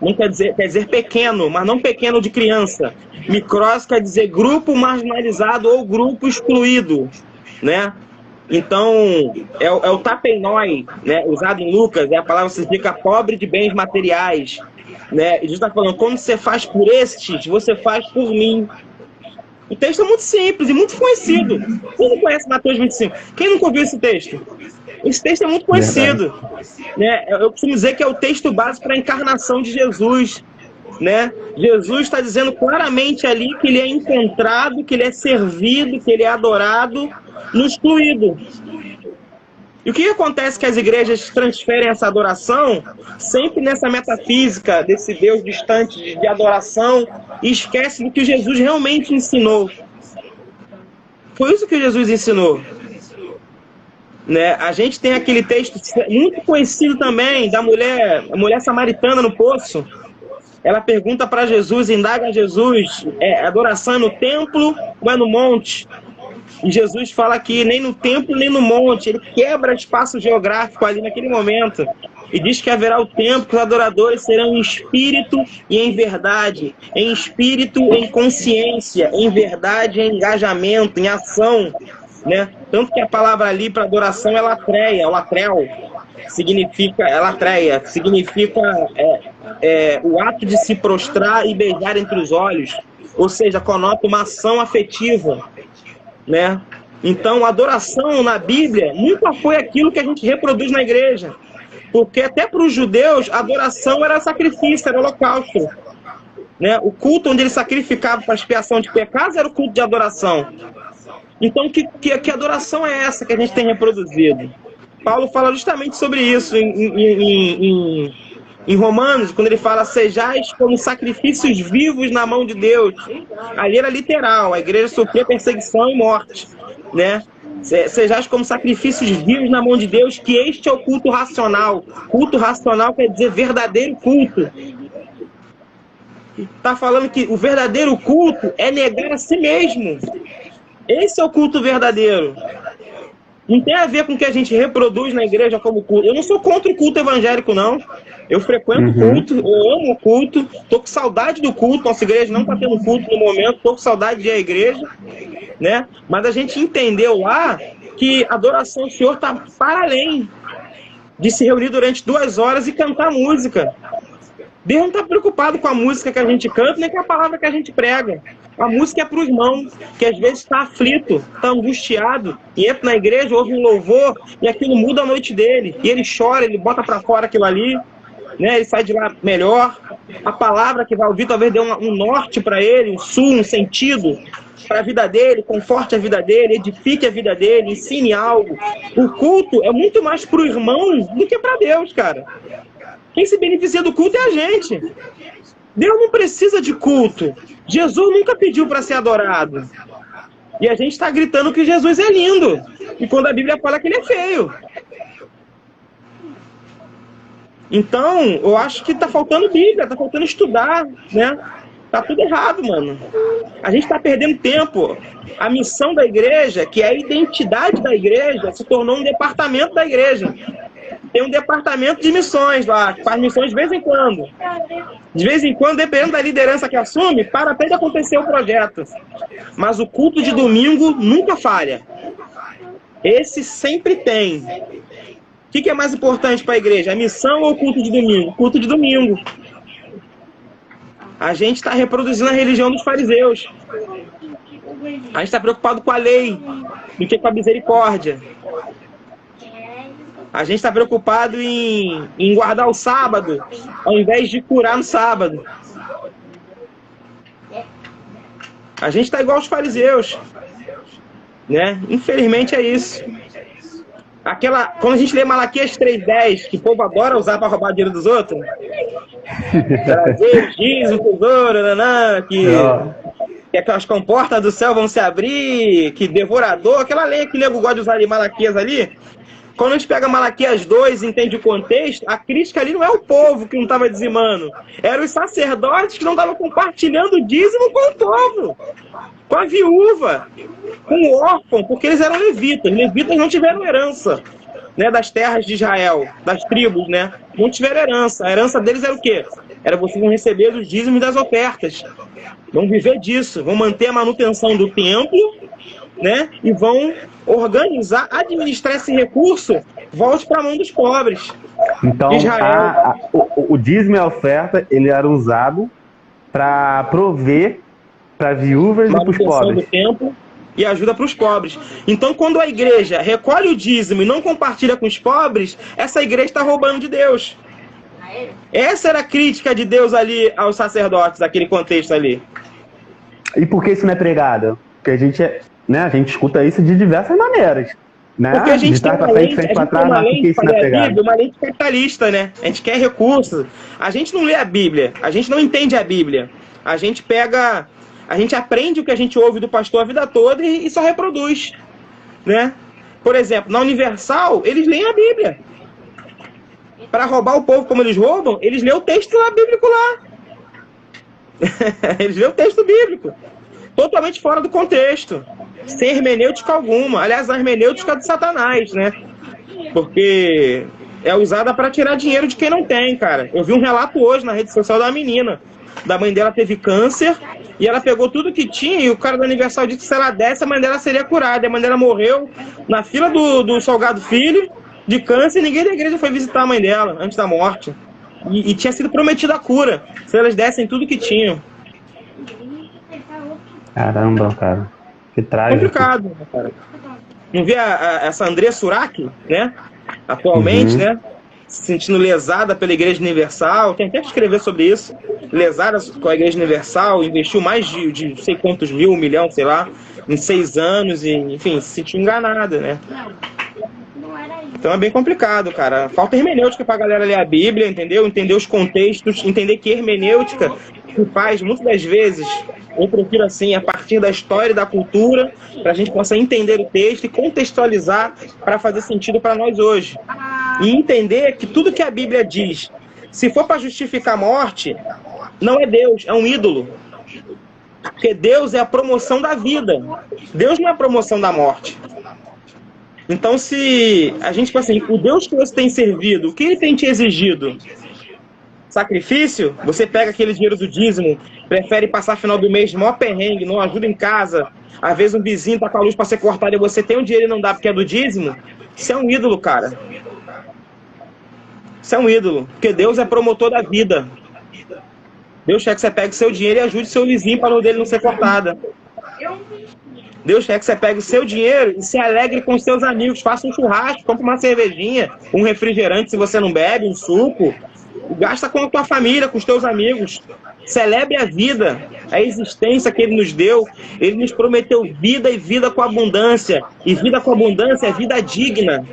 não quer dizer pequeno, mas não pequeno de criança. Mikros quer dizer grupo marginalizado ou grupo excluído, né? Então, é o tapenoi, né? Usado em Lucas, a palavra significa pobre de bens materiais, né? E Jesus está falando: quando você faz por estes, você faz por mim. O texto é muito simples e muito conhecido. Quem não conhece Mateus 25? Quem nunca ouviu esse texto? Esse texto é muito conhecido, né? Eu costumo dizer que é o texto básico para a encarnação de Jesus, né? Jesus está dizendo claramente ali que ele é encontrado, que ele é servido, que ele é adorado no excluído. E o que acontece que as igrejas transferem essa adoração sempre nessa metafísica desse Deus distante de adoração e esquece do que Jesus realmente ensinou. Foi isso que Jesus ensinou. Né? A gente tem aquele texto muito conhecido também da mulher samaritana no poço, Ela pergunta para Jesus, indaga a Jesus, adoração é no templo ou é no monte? E Jesus fala que nem no templo nem no monte. Ele quebra espaço geográfico ali naquele momento. E diz que haverá o tempo que os adoradores serão em espírito e em verdade. Em espírito, em consciência. Em verdade, em engajamento, em ação. Né? Tanto que a palavra ali para adoração é latreia, latrel. Significa o ato de se prostrar e beijar entre os olhos. Ou seja, conota uma ação afetiva. Né? Então, a adoração na Bíblia nunca foi aquilo que a gente reproduz na igreja. Porque até para os judeus, a adoração era sacrifício, era holocausto. Né? O culto onde eles sacrificavam para expiação de pecados era o culto de adoração. Então, que adoração é essa que a gente tem reproduzido? Paulo fala justamente sobre isso em Romanos, quando ele fala, sejais como sacrifícios vivos na mão de Deus. Ali era literal, a igreja sofria perseguição e morte, né? Sejais como sacrifícios vivos na mão de Deus, que este é o culto racional. Culto racional quer dizer verdadeiro culto. Está falando que o verdadeiro culto é negar a si mesmo. Esse é o culto verdadeiro. Não tem a ver com o que a gente reproduz na igreja como culto. Eu não sou contra o culto evangélico, não. Eu frequento o culto, eu amo o culto, estou com saudade do culto. Nossa igreja não está tendo culto no momento, estou com saudade de ir à igreja, né? Mas a gente entendeu lá que a adoração ao Senhor está para além de se reunir durante 2 horas e cantar música. Deus não está preocupado com a música que a gente canta, nem com a palavra que a gente prega. A música é para o irmão, que às vezes está aflito, está angustiado, e entra na igreja, ouve um louvor, e aquilo muda a noite dele. E ele chora, ele bota para fora aquilo ali, né? Ele sai de lá melhor. A palavra que vai ouvir talvez dê um norte para ele, um sul, um sentido para a vida dele, conforte a vida dele, edifique a vida dele, ensine algo. O culto é muito mais para o irmão do que para Deus, cara. Quem se beneficia do culto é a gente. Deus não precisa de culto. Jesus nunca pediu para ser adorado. E a gente está gritando que Jesus é lindo. E quando a Bíblia fala que ele é feio. Então, eu acho que está faltando Bíblia, está faltando estudar, né? Tá tudo errado, mano. A gente está perdendo tempo. A missão da igreja, que é a identidade da igreja, se tornou um departamento da igreja. Tem um departamento de missões lá, que faz missões de vez em quando. De vez em quando, dependendo da liderança que assume, para até de acontecer o projeto. Mas o culto de domingo nunca falha. Esse sempre tem. O que é mais importante para a igreja? A missão ou o culto de domingo? Culto de domingo. A gente está reproduzindo a religião dos fariseus. A gente está preocupado com a lei do que com a misericórdia. A gente está preocupado em guardar o sábado, ao invés de curar no sábado. A gente está igual aos fariseus, né? Infelizmente é isso. Quando a gente lê Malaquias 3:10, que o povo adora usar para roubar dinheiro dos outros, trazer dízimo, tesouro, que as comportas do céu vão se abrir, que devorador, aquela lei que o nego gosta de usar ali, Malaquias ali. Quando a gente pega Malaquias 2 e entende o contexto, a crítica ali não é o povo que não estava dizimando, eram os sacerdotes que não estavam compartilhando o dízimo com o povo, com a viúva, com o órfão, porque eles eram levitas. Levitas não tiveram herança, né, das terras de Israel, das tribos, né? Não tiveram herança. A herança deles era o quê? Era vocês vão receber os dízimos das ofertas. Vão viver disso, vão manter a manutenção do templo, né? E vão organizar, administrar esse recurso, volte para a mão dos pobres. Então, o dízimo e a oferta, ele era usado para prover para viúvas e para os pobres. Do templo e ajuda para os pobres. Então, quando a igreja recolhe o dízimo e não compartilha com os pobres, essa igreja está roubando de Deus. Essa era a crítica de Deus ali aos sacerdotes, naquele contexto ali. E por que isso não é pregado? Porque a gente escuta isso de diversas maneiras. Né? Porque a gente tem uma lente capitalista, né? A gente quer recursos. A gente não lê a Bíblia, a gente não entende a Bíblia. A gente aprende o que a gente ouve do pastor a vida toda e só reproduz, né? Por exemplo, na Universal, eles leem a Bíblia. Para roubar o povo como eles roubam, eles lêem o texto lá bíblico lá. Eles lêem o texto bíblico, totalmente fora do contexto, sem hermenêutica alguma. Aliás, a hermenêutica de Satanás, né? Porque é usada para tirar dinheiro de quem não tem, cara. Eu vi um relato hoje na rede social da menina. Da mãe dela teve câncer e ela pegou tudo que tinha e o cara do Universal disse que se ela desse, a mãe dela seria curada. A mãe dela morreu na fila do Salgado Filho de câncer e ninguém da igreja foi visitar a mãe dela antes da morte. E tinha sido prometida a cura se elas dessem tudo que tinham. Caramba, cara. Que trágico. Complicado, né, cara? Não vi essa André Surak, né? Atualmente, né? Se sentindo lesada pela Igreja Universal. Tem até que escrever sobre isso. Lesada com a Igreja Universal, investiu mais de não sei quantos mil, 1 milhão, sei lá, em 6 anos, e, enfim, se sentiu enganada, né? Então é bem complicado, cara. Falta hermenêutica pra galera ler a Bíblia, entendeu? Entender os contextos, entender que hermenêutica se faz, muitas das vezes, eu prefiro assim, a partir da história e da cultura, pra gente possa entender o texto e contextualizar para fazer sentido para nós hoje. E entender que tudo que a Bíblia diz, se for para justificar a morte, não é Deus, é um ídolo. Porque Deus é a promoção da vida. Deus não é a promoção da morte. Então, se a gente, tipo assim, o Deus que você tem servido, o que ele tem te exigido? Sacrifício? Você pega aquele dinheiro do dízimo, prefere passar final do mês de maior perrengue, não ajuda em casa, às vezes um vizinho tá com a luz para ser cortada e você tem o dinheiro e não dá porque é do dízimo? Isso é um ídolo, cara. Isso é um ídolo, porque Deus é promotor da vida. Deus quer que você pegue o seu dinheiro e ajude seu vizinho para a luz dele não ser cortada. Deus quer que você pegue o seu dinheiro e se alegre com os seus amigos. Faça um churrasco, compre uma cervejinha, um refrigerante se você não bebe, um suco. Gasta com a tua família, com os teus amigos. Celebre a vida, a existência que Ele nos deu. Ele nos prometeu vida e vida com abundância. E vida com abundância é vida digna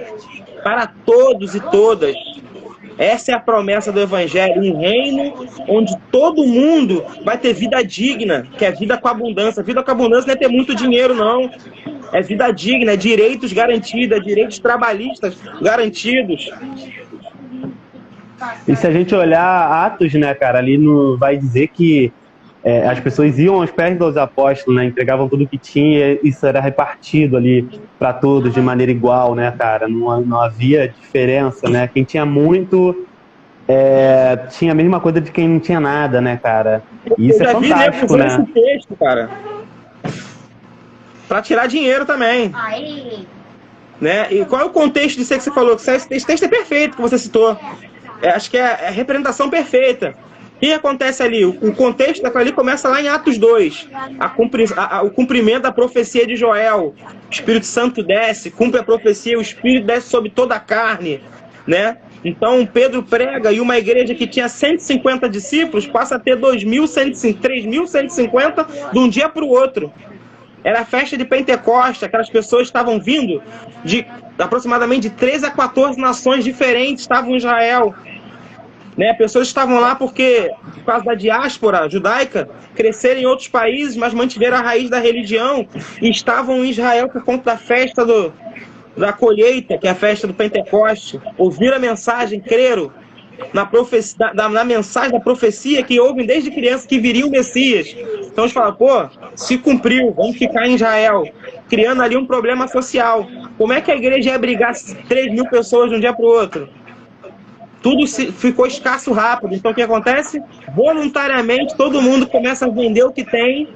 para todos e todas. Essa é a promessa do Evangelho, um reino onde todo mundo vai ter vida digna, que é vida com abundância. Vida com abundância não é ter muito dinheiro, não. É vida digna, é direitos garantidos, é direitos trabalhistas garantidos. E se a gente olhar Atos, né, cara, ali vai dizer que as pessoas iam aos pés dos apóstolos, né, entregavam tudo que tinha, isso era repartido ali para todos de maneira igual, né, cara, não havia diferença, né, quem tinha muito tinha a mesma coisa de quem não tinha nada, né, cara, e isso é fantástico, né. Esse texto, cara, para tirar dinheiro também, né, e qual é o contexto disso que você falou? Esse texto é perfeito que você citou, acho que é a representação perfeita. O que acontece ali? O contexto daquilo ali começa lá em Atos 2. O cumprimento da profecia de Joel. O Espírito Santo desce, cumpre a profecia, o Espírito desce sobre toda a carne, né? Então Pedro prega e uma igreja que tinha 150 discípulos passa a ter 3.150 de um dia para o outro. Era a festa de Pentecostes, aquelas pessoas estavam vindo de aproximadamente de 13 a 14 nações diferentes, estavam em Israel. Né, pessoas estavam lá porque, por causa da diáspora judaica, cresceram em outros países, mas mantiveram a raiz da religião e estavam em Israel por conta da festa da colheita, que é a festa do Pentecoste. Ouviram a mensagem, creram na mensagem da profecia que ouvem desde criança que viria o Messias. Então eles falam, pô, se cumpriu, vamos ficar em Israel, criando ali um problema social. Como é que a igreja ia abrigar 3.000 pessoas de um dia para o outro? Tudo ficou escasso rápido. Então o que acontece? Voluntariamente todo mundo começa a vender o que tem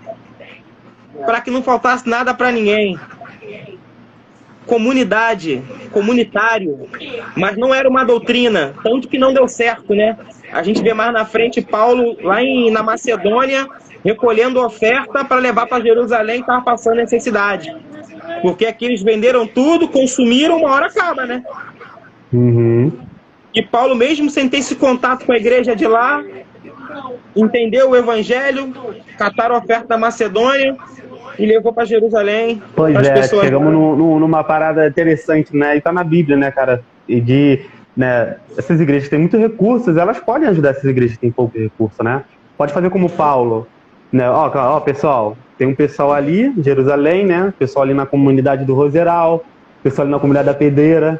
para que não faltasse nada para ninguém. Comunidade, comunitário, mas não era uma doutrina, tanto que não deu certo, né? A gente vê mais na frente Paulo lá na Macedônia recolhendo oferta para levar para Jerusalém e estava passando necessidade. Porque aqui eles venderam tudo, consumiram, uma hora acaba, né? E Paulo, mesmo sem ter esse contato com a igreja de lá, entendeu o evangelho, cataram a oferta da Macedônia e levou para Jerusalém. Pois pessoas chegamos numa parada interessante, né? E tá na Bíblia, né, cara? E essas igrejas que têm muitos recursos, elas podem ajudar essas igrejas que têm pouco recurso, né? Pode fazer como Paulo, né? Ó, pessoal, tem um pessoal ali em Jerusalém, né? Pessoal ali na comunidade do Roseral, pessoal ali na comunidade da Pedreira,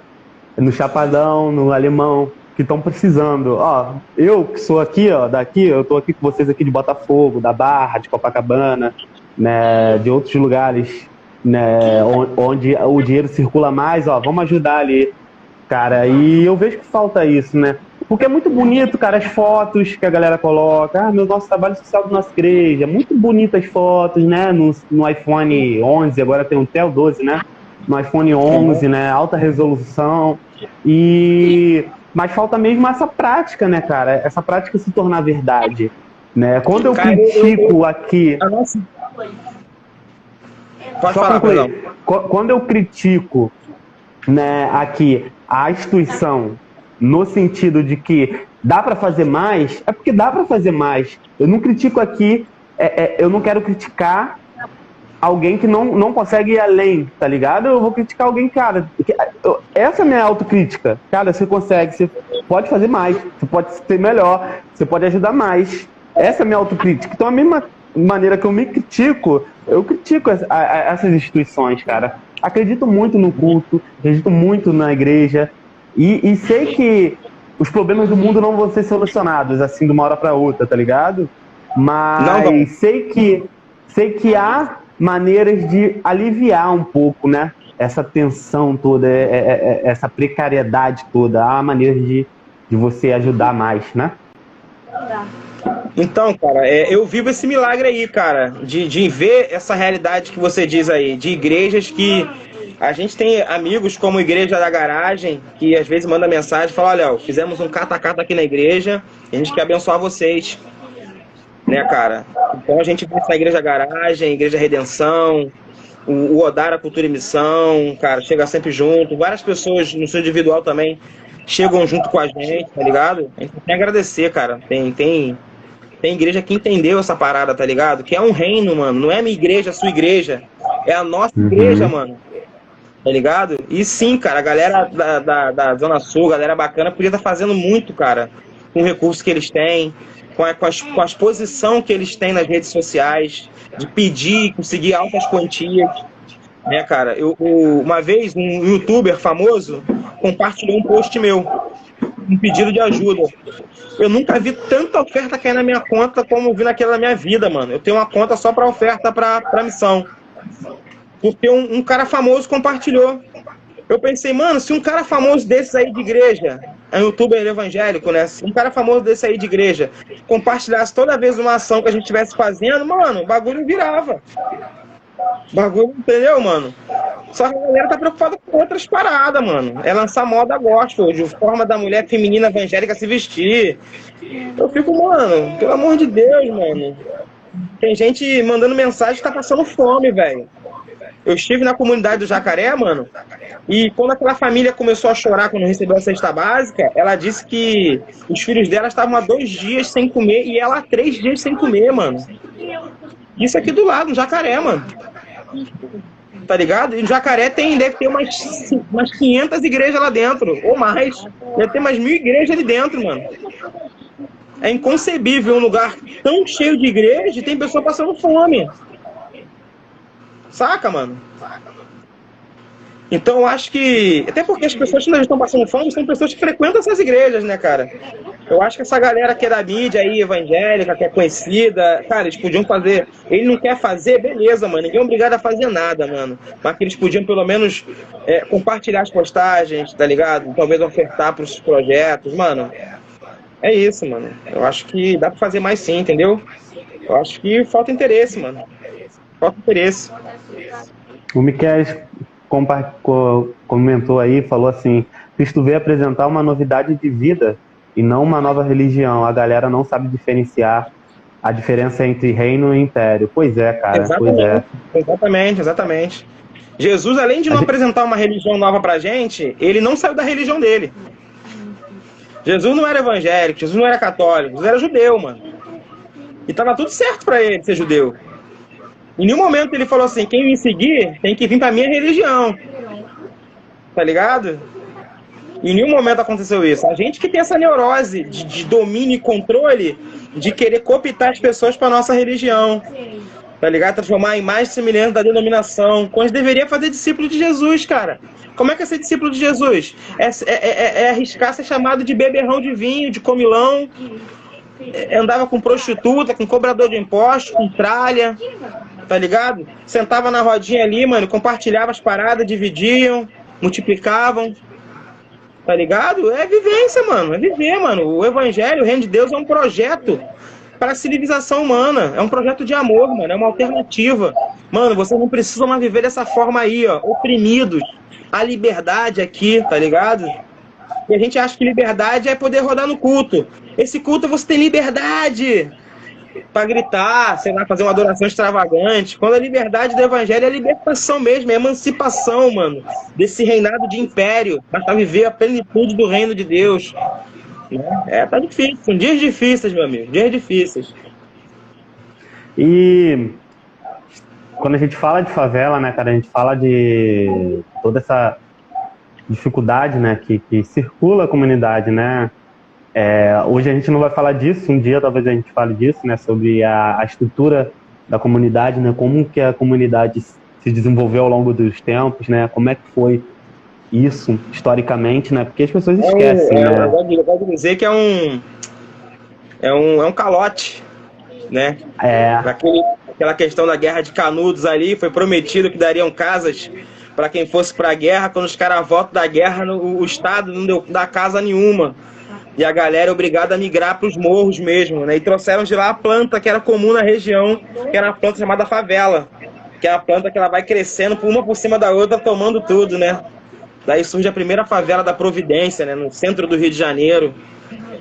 no Chapadão, no Alemão. que estão precisando. Ó, eu que sou aqui, ó, daqui, eu tô aqui com vocês aqui de Botafogo, da Barra, de Copacabana, né, de outros lugares, né, onde o dinheiro circula mais, ó, vamos ajudar ali, cara. E eu vejo que falta isso, né? Porque é muito bonito, cara, as fotos que a galera coloca. Ah, meu nosso trabalho social da nossa igreja. Muito bonitas fotos, né? No iPhone 11, agora tem até o 12, né? No iPhone 11, né? Alta resolução. Mas falta mesmo essa prática, né, cara? Essa prática se tornar verdade, né? Quando eu critico aqui... Pode falar, perdão. Quando eu critico, né, aqui a instituição no sentido de que dá para fazer mais, é porque dá para fazer mais. Eu não critico aqui, eu não quero criticar alguém que não consegue ir além, tá ligado? Eu vou criticar alguém, cara. Essa é a minha autocrítica. Cara, você consegue, você pode fazer mais, você pode ser melhor, você pode ajudar mais. Essa é a minha autocrítica. Então, a mesma maneira que eu me critico, eu critico essas instituições, cara. Acredito muito no culto, acredito muito na igreja, e sei que os problemas do mundo não vão ser solucionados assim de uma hora para outra, tá ligado? Mas sei que há maneiras de aliviar um pouco, né? Essa tensão toda, essa precariedade toda, há maneiras de você ajudar mais, né? Então, cara, eu vivo esse milagre aí, cara, de ver essa realidade que você diz aí, de igrejas que a gente tem amigos como Igreja da Garagem, que às vezes manda mensagem e fala, olha, fizemos um cata-cata aqui na igreja, e a gente quer abençoar vocês, né, cara? Então a gente vê essa Igreja Garagem, Igreja Redenção, o Odara Cultura e Missão, cara, chega sempre junto, várias pessoas no seu individual também chegam junto com a gente, tá ligado? A gente tem que agradecer, cara, tem igreja que entendeu essa parada, tá ligado? Que é um reino, mano, não é a minha igreja, a sua igreja, é a nossa igreja, mano. Tá ligado? E sim, cara, a galera da Zona Sul, galera bacana, podia estar fazendo muito, cara, com o recurso que eles têm, com a exposição que eles têm nas redes sociais, de pedir, conseguir altas quantias, né, cara? Uma vez, um youtuber famoso compartilhou um post meu, um pedido de ajuda. Eu nunca vi tanta oferta cair na minha conta como vi naquela na minha vida, mano. Eu tenho uma conta só pra oferta pra missão. Porque um cara famoso compartilhou. Eu pensei, mano, se um cara famoso desses aí de igreja, é um youtuber evangélico, né? Se um cara famoso desse aí de igreja compartilhasse toda vez uma ação que a gente estivesse fazendo, mano, o bagulho virava. Bagulho, entendeu, mano? Só que a galera tá preocupada com outras paradas, mano. É lançar moda gospel, de forma da mulher feminina evangélica se vestir. Eu fico, mano, pelo amor de Deus, mano. Tem gente mandando mensagem que tá passando fome, velho. Eu estive na comunidade do Jacaré, mano, e quando aquela família começou a chorar quando recebeu a cesta básica, ela disse que os filhos dela estavam há 2 dias sem comer e ela há 3 dias sem comer, mano. Isso aqui do lado, no Jacaré, mano. Tá ligado? E no Jacaré deve ter umas 500 igrejas lá dentro, ou mais. Deve ter umas 1000 igrejas ali dentro, mano. É inconcebível um lugar tão cheio de igreja e tem pessoa passando fome. Saca, mano? Então eu acho que... Até porque as pessoas que estão passando fome são pessoas que frequentam essas igrejas, né, cara? Eu acho que essa galera que é da mídia aí, evangélica, que é conhecida, cara, eles podiam fazer... Ele não quer fazer, beleza, mano. Ninguém é obrigado a fazer nada, mano. Mas que eles podiam, pelo menos, compartilhar as postagens, tá ligado? Talvez ofertar pros projetos, mano. É isso, mano. Eu acho que dá pra fazer mais sim, entendeu? Eu acho que falta interesse, mano. Falta interesse. O Miquel comentou aí, falou assim, Cristo veio apresentar uma novidade de vida e não uma nova religião. A galera não sabe diferenciar a diferença entre reino e império. Pois é, cara, exatamente, pois é. Exatamente. Jesus, além de não apresentar uma religião nova pra gente, ele não saiu da religião dele. Jesus não era evangélico, Jesus não era católico, Jesus era judeu, mano. E tava tudo certo pra ele ser judeu. Em nenhum momento ele falou assim, quem me seguir tem que vir pra minha religião. Tá ligado? Em nenhum momento aconteceu isso. A gente que tem essa neurose de domínio e controle, de querer cooptar as pessoas para nossa religião, tá ligado? Transformar a imagem semelhante da denominação, quando a gente deveria fazer discípulo de Jesus, cara. Como é que é ser discípulo de Jesus? É arriscar ser chamado de beberrão de vinho, de comilão, andava com prostituta, com cobrador de impostos, com tralha, tá ligado? Sentava na rodinha ali, mano, compartilhava as paradas, dividiam, multiplicavam, tá ligado? É vivência, mano, é viver, mano. O evangelho, o reino de Deus é um projeto para a civilização humana, é um projeto de amor, mano, é uma alternativa. Mano, vocês não precisam mais viver dessa forma aí, ó, oprimidos. A liberdade aqui, tá ligado? E a gente acha que liberdade é poder rodar no culto. Esse culto você tem liberdade para gritar, sei lá, fazer uma adoração extravagante. Quando a liberdade do evangelho é libertação mesmo, é emancipação, mano, desse reinado de império, para viver a plenitude do reino de Deus. Tá difícil, são dias difíceis, meu amigo, dias difíceis. E quando a gente fala de favela, né, cara, a gente fala de toda essa dificuldade, né, que circula a comunidade, né. Hoje a gente não vai falar disso, um dia talvez a gente fale disso, né, sobre a estrutura da comunidade, né, como que a comunidade se desenvolveu ao longo dos tempos, né, como é que foi isso historicamente, né, porque as pessoas esquecem, né. Eu vou dizer que é um calote, né, aquela questão da guerra de Canudos ali, foi prometido que dariam casas para quem fosse para a guerra, quando os caras voltam da guerra, o Estado não dá casa nenhuma. E a galera é obrigada a migrar para os morros mesmo, né? E trouxeram de lá a planta que era comum na região, que era uma planta chamada favela. Que é a planta que ela vai crescendo uma por cima da outra, tomando tudo, né? Daí surge a primeira favela da Providência, né? No centro do Rio de Janeiro,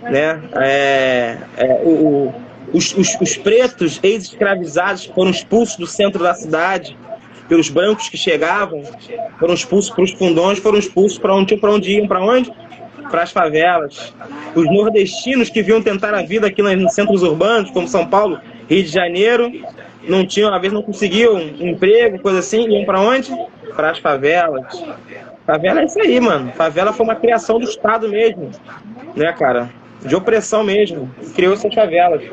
né? Os pretos ex-escravizados foram expulsos do centro da cidade pelos brancos que chegavam, foram expulsos para os fundões, foram expulsos para onde iam, para onde? Para as favelas. Os nordestinos que vinham tentar a vida aqui nos centros urbanos, como São Paulo, Rio de Janeiro, não tinham, às vezes não conseguiam um emprego, coisa assim, iam para onde? Para as favelas. Favela é isso aí, mano. Favela foi uma criação do Estado mesmo, né, cara? De opressão mesmo. Criou essas favelas.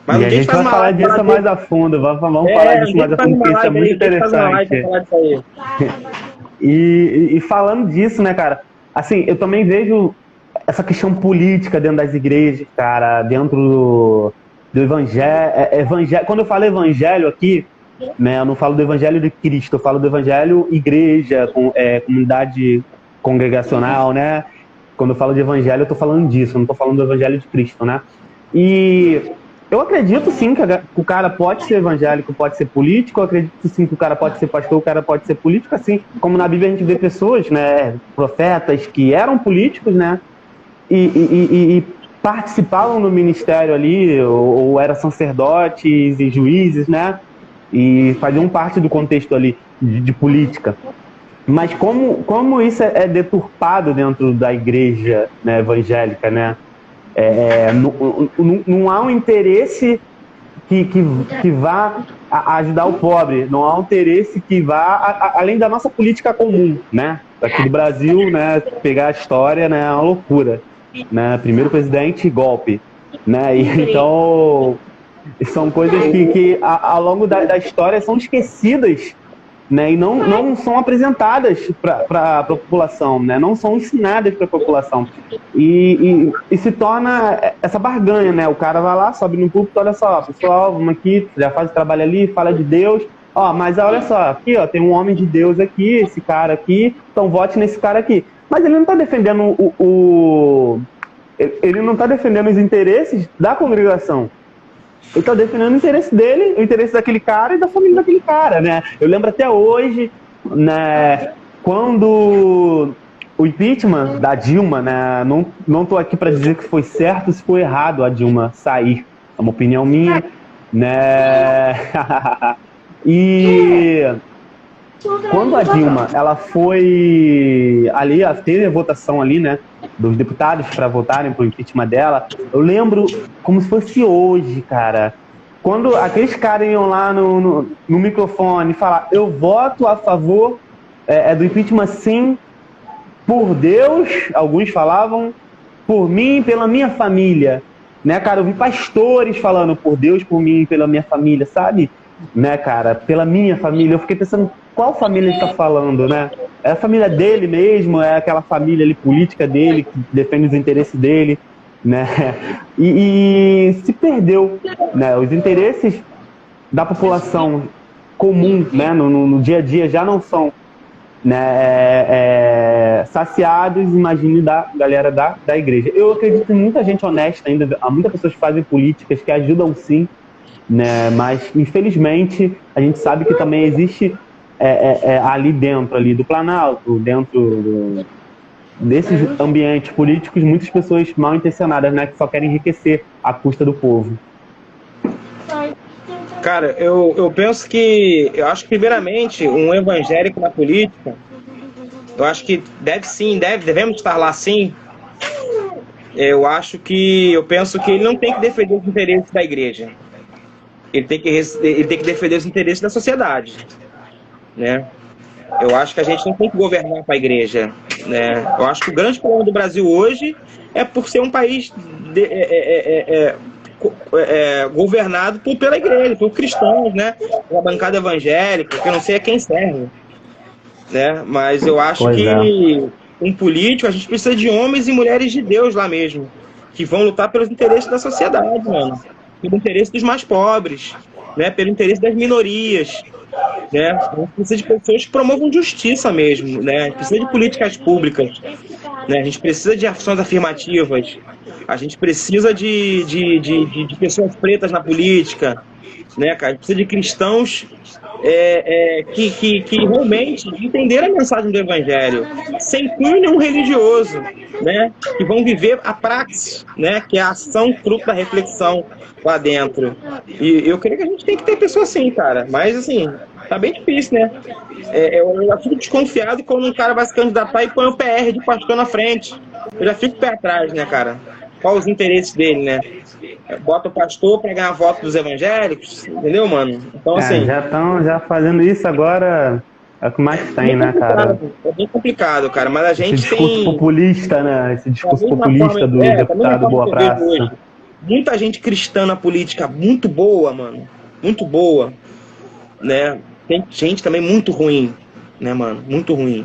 Mas e a gente vai falar disso mais a fundo, vamos falar disso mais a fundo, porque isso é muito interessante. E falando disso, né, cara, assim, eu também vejo essa questão política dentro das igrejas, cara, dentro do evangelho. Quando eu falo evangelho aqui, né, eu não falo do evangelho de Cristo, eu falo do evangelho igreja, comunidade congregacional, né? Quando eu falo de evangelho, eu tô falando disso, eu não tô falando do evangelho de Cristo, né? E eu acredito sim que o cara pode ser evangélico, pode ser político, eu acredito sim que o cara pode ser pastor, o cara pode ser político, assim como na Bíblia a gente vê pessoas, né, profetas que eram políticos, né, e participavam no ministério ali, ou eram sacerdotes e juízes, né, e faziam parte do contexto ali de política. Mas como isso é deturpado dentro da igreja, né, evangélica, né? Não há um interesse que vá ajudar o pobre, não há um interesse que vá além da nossa política comum, né? Aqui do Brasil, né? Pegar a história, né? É uma loucura, né? Primeiro presidente, golpe, né? E, então são coisas que ao longo da história são esquecidas, né, e não são apresentadas para a população, né, não são ensinadas para a população. E se torna essa barganha, né? O cara vai lá, sobe no púlpito, olha só, pessoal, vamos aqui, já faz o trabalho ali, fala de Deus, mas olha só, aqui tem um homem de Deus aqui, esse cara aqui, então vote nesse cara aqui. Mas ele não está defendendo ele não está defendendo os interesses da congregação. Ele está defendendo o interesse dele, o interesse daquele cara e da família daquele cara, né? Eu lembro até hoje, né, quando o impeachment da Dilma, né, não tô aqui para dizer que foi certo ou se foi errado a Dilma sair, é uma opinião minha, né? E quando a Dilma, ela foi ali, teve a votação ali, né, dos deputados para votarem pro impeachment dela, eu lembro como se fosse hoje, cara, quando aqueles caras iam lá no microfone falar, eu voto a favor do impeachment sim, por Deus, alguns falavam, por mim, pela minha família, né, cara? Eu vi pastores falando por Deus, por mim, pela minha família, sabe? Né, cara? Pela minha família. Eu fiquei pensando, qual família ele tá falando, né? É a família dele mesmo? É aquela família ali política dele, que defende os interesses dele, né? E se perdeu, né? Os interesses da população comum, né, no dia a dia já não são, né, saciados, imagine da galera da igreja. Eu acredito em muita gente honesta ainda, há muitas pessoas que fazem políticas que ajudam sim, né, mas infelizmente a gente sabe que também existe ali dentro ali do Planalto, desses ambientes políticos, muitas pessoas mal intencionadas, né, que só querem enriquecer à custa do povo. Cara, eu penso que, eu acho que primeiramente um evangélico na política, eu acho que devemos estar lá sim. Eu penso que ele não tem que defender os interesses da igreja. Ele tem que defender os interesses da sociedade, né? Eu acho que a gente não tem que governar para a igreja, né? Eu acho que o grande problema do Brasil hoje é por ser um país governado pela igreja, por cristãos, né? Uma bancada evangélica, que eu não sei a quem serve, né? Mas eu acho que um político, a gente precisa de homens e mulheres de Deus lá mesmo, que vão lutar pelos interesses da sociedade, mano, pelo interesse dos mais pobres, né? Pelo interesse das minorias, né? A gente precisa de pessoas que promovam justiça mesmo, né? A gente precisa de políticas públicas, né? A gente precisa de ações afirmativas, a gente precisa de pessoas pretas na política, né, cara? A gente precisa de cristãos que realmente entenderam a mensagem do Evangelho, sem cunho nenhum religioso, né? Que vão viver a praxis, né? Que é a ação fruto da reflexão lá dentro. E eu creio que a gente tem que ter pessoas assim, cara. Mas, assim, tá bem difícil, né? Eu já fico desconfiado quando um cara vai se candidatar e põe o PR de pastor na frente. Eu já fico pé atrás, né, cara? Qual os interesses dele, né? Bota o pastor para ganhar voto dos evangélicos, entendeu, mano? Então, assim... já estão fazendo isso agora, é o que mais tem, né, cara? É bem complicado, cara, mas a gente esse discurso populista, né? Esse discurso populista do deputado Boa Praça. Muita gente cristã na política muito boa, mano. Muito boa, né? Tem gente também muito ruim, né, mano? Muito ruim.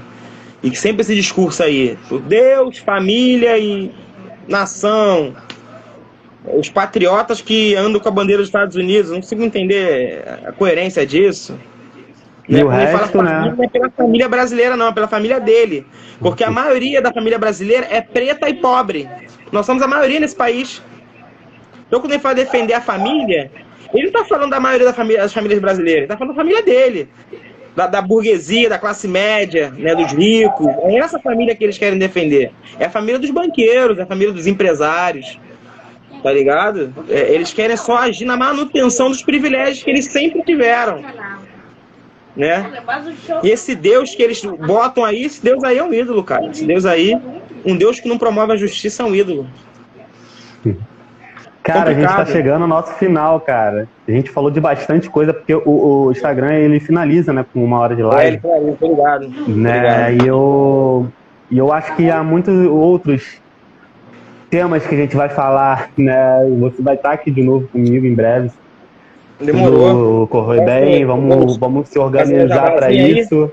E que sempre esse discurso aí, por Deus, família e nação. Os patriotas que andam com a bandeira dos Estados Unidos, não consigo entender a coerência disso. E o resto, né? Não é pela família brasileira, não, é pela família dele. Porque a maioria da família brasileira é preta e pobre. Nós somos a maioria nesse país. Então, quando ele fala defender a família, ele não está falando da maioria das famílias brasileiras, ele está falando da família dele. Da burguesia, da classe média, né, dos ricos. É essa família que eles querem defender. É a família dos banqueiros, é a família dos empresários. Tá ligado? Eles querem só agir na manutenção dos privilégios que eles sempre tiveram, né? E esse Deus que eles botam aí, esse Deus aí é um ídolo, cara. Esse Deus aí, um Deus que não promove a justiça, é um ídolo. Cara, complicado. A gente tá chegando ao nosso final, cara. A gente falou de bastante coisa, porque o Instagram, ele finaliza, né, com 1 hora de live. Ele finaliza, obrigado. Né? E eu acho que há muitos outros temas que a gente vai falar, né? Você vai estar aqui de novo comigo em breve. Demorou. Correr bem, vamos se organizar para isso.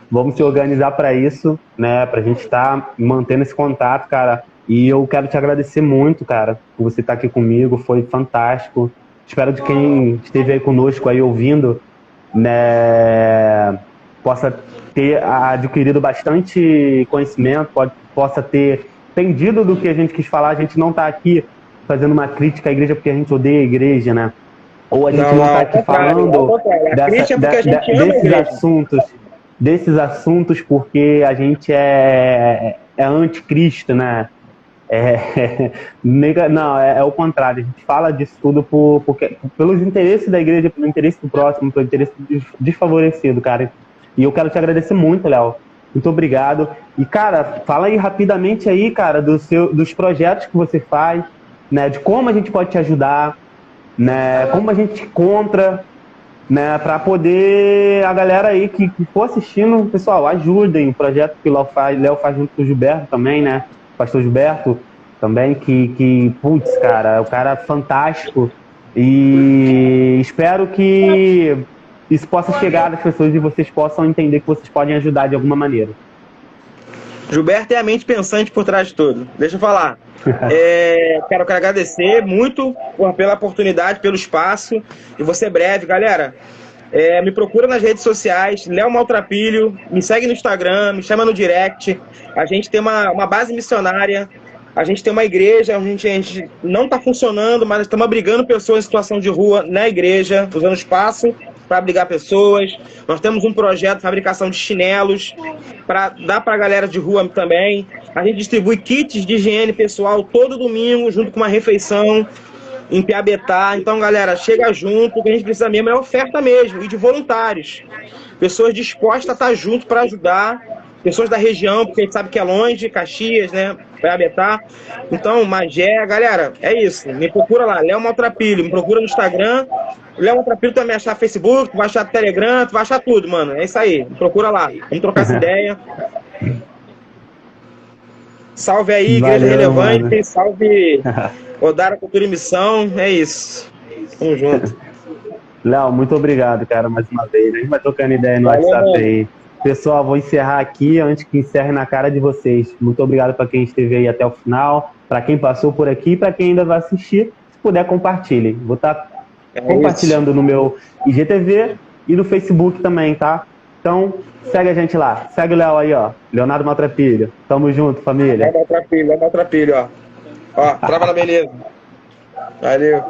Vamos se organizar para isso, né? Pra gente estar mantendo esse contato, cara. E eu quero te agradecer muito, cara, por você estar aqui comigo, foi fantástico. Espero que quem esteve aí conosco aí ouvindo, né, possa ter adquirido bastante conhecimento, possa ter entendido do que a gente quis falar. A gente não está aqui fazendo uma crítica à igreja porque a gente odeia a igreja, né? Ou a gente não está aqui falando desses assuntos porque a gente é anticristo, né? Não, é o contrário. A gente fala disso tudo pelos interesses da igreja, pelo interesse do próximo, pelo interesse desfavorecido, cara. E eu quero te agradecer muito, Léo. Muito obrigado. E, cara, fala aí rapidamente aí, cara, dos projetos que você faz, né? De como a gente pode te ajudar, né? Como a gente encontra, né, para poder a galera aí que for assistindo, pessoal, ajudem o projeto que o Léo faz junto com o Gilberto também, né? Pastor Gilberto também, putz, cara, é um cara fantástico e espero que isso possa chegar às pessoas e vocês possam entender que vocês podem ajudar de alguma maneira. Gilberto é a mente pensante por trás de tudo. Deixa eu falar. Quero agradecer muito pela oportunidade, pelo espaço. E vou ser breve, galera. Me procura nas redes sociais, Léo Maltrapilho, me segue no Instagram, me chama no direct. A gente tem uma base missionária, a gente tem uma igreja, a gente não está funcionando, mas estamos abrigando pessoas em situação de rua na igreja, usando espaço para abrigar pessoas. Nós temos um projeto de fabricação de chinelos para dar para a galera de rua também. A gente distribui kits de higiene pessoal todo domingo, junto com uma refeição em Piabetá. Então, galera, chega junto, o que a gente precisa mesmo é oferta mesmo, e de voluntários. Pessoas dispostas a estar junto para ajudar, pessoas da região, porque a gente sabe que é longe, Caxias, né, Piabetá. Então, Magé, galera, é isso. Me procura lá, Léo Maltrapilho, me procura no Instagram. Léo Maltrapilho, tu vai me achar no Facebook, tu vai achar no Telegram, tu vai achar tudo, mano. É isso aí, me procura lá. Vamos trocar essa ideia. Salve aí, Igreja Relevante, mano. Salve Odara Cultura e Missão, é isso. Tamo junto. Léo, muito obrigado, cara, mais uma vez. A gente vai trocando ideia no WhatsApp aí. Pessoal, vou encerrar aqui antes que encerre na cara de vocês. Muito obrigado para quem esteve aí até o final, para quem passou por aqui e para quem ainda vai assistir. Se puder, compartilhe. Vou estar compartilhando no meu IGTV e no Facebook também, tá? Então, segue a gente lá. Segue o Léo aí, ó. Leonardo Maltrapilho. Tamo junto, família. Léo Maltrapilho, ó. Ó, trava na beleza. Valeu.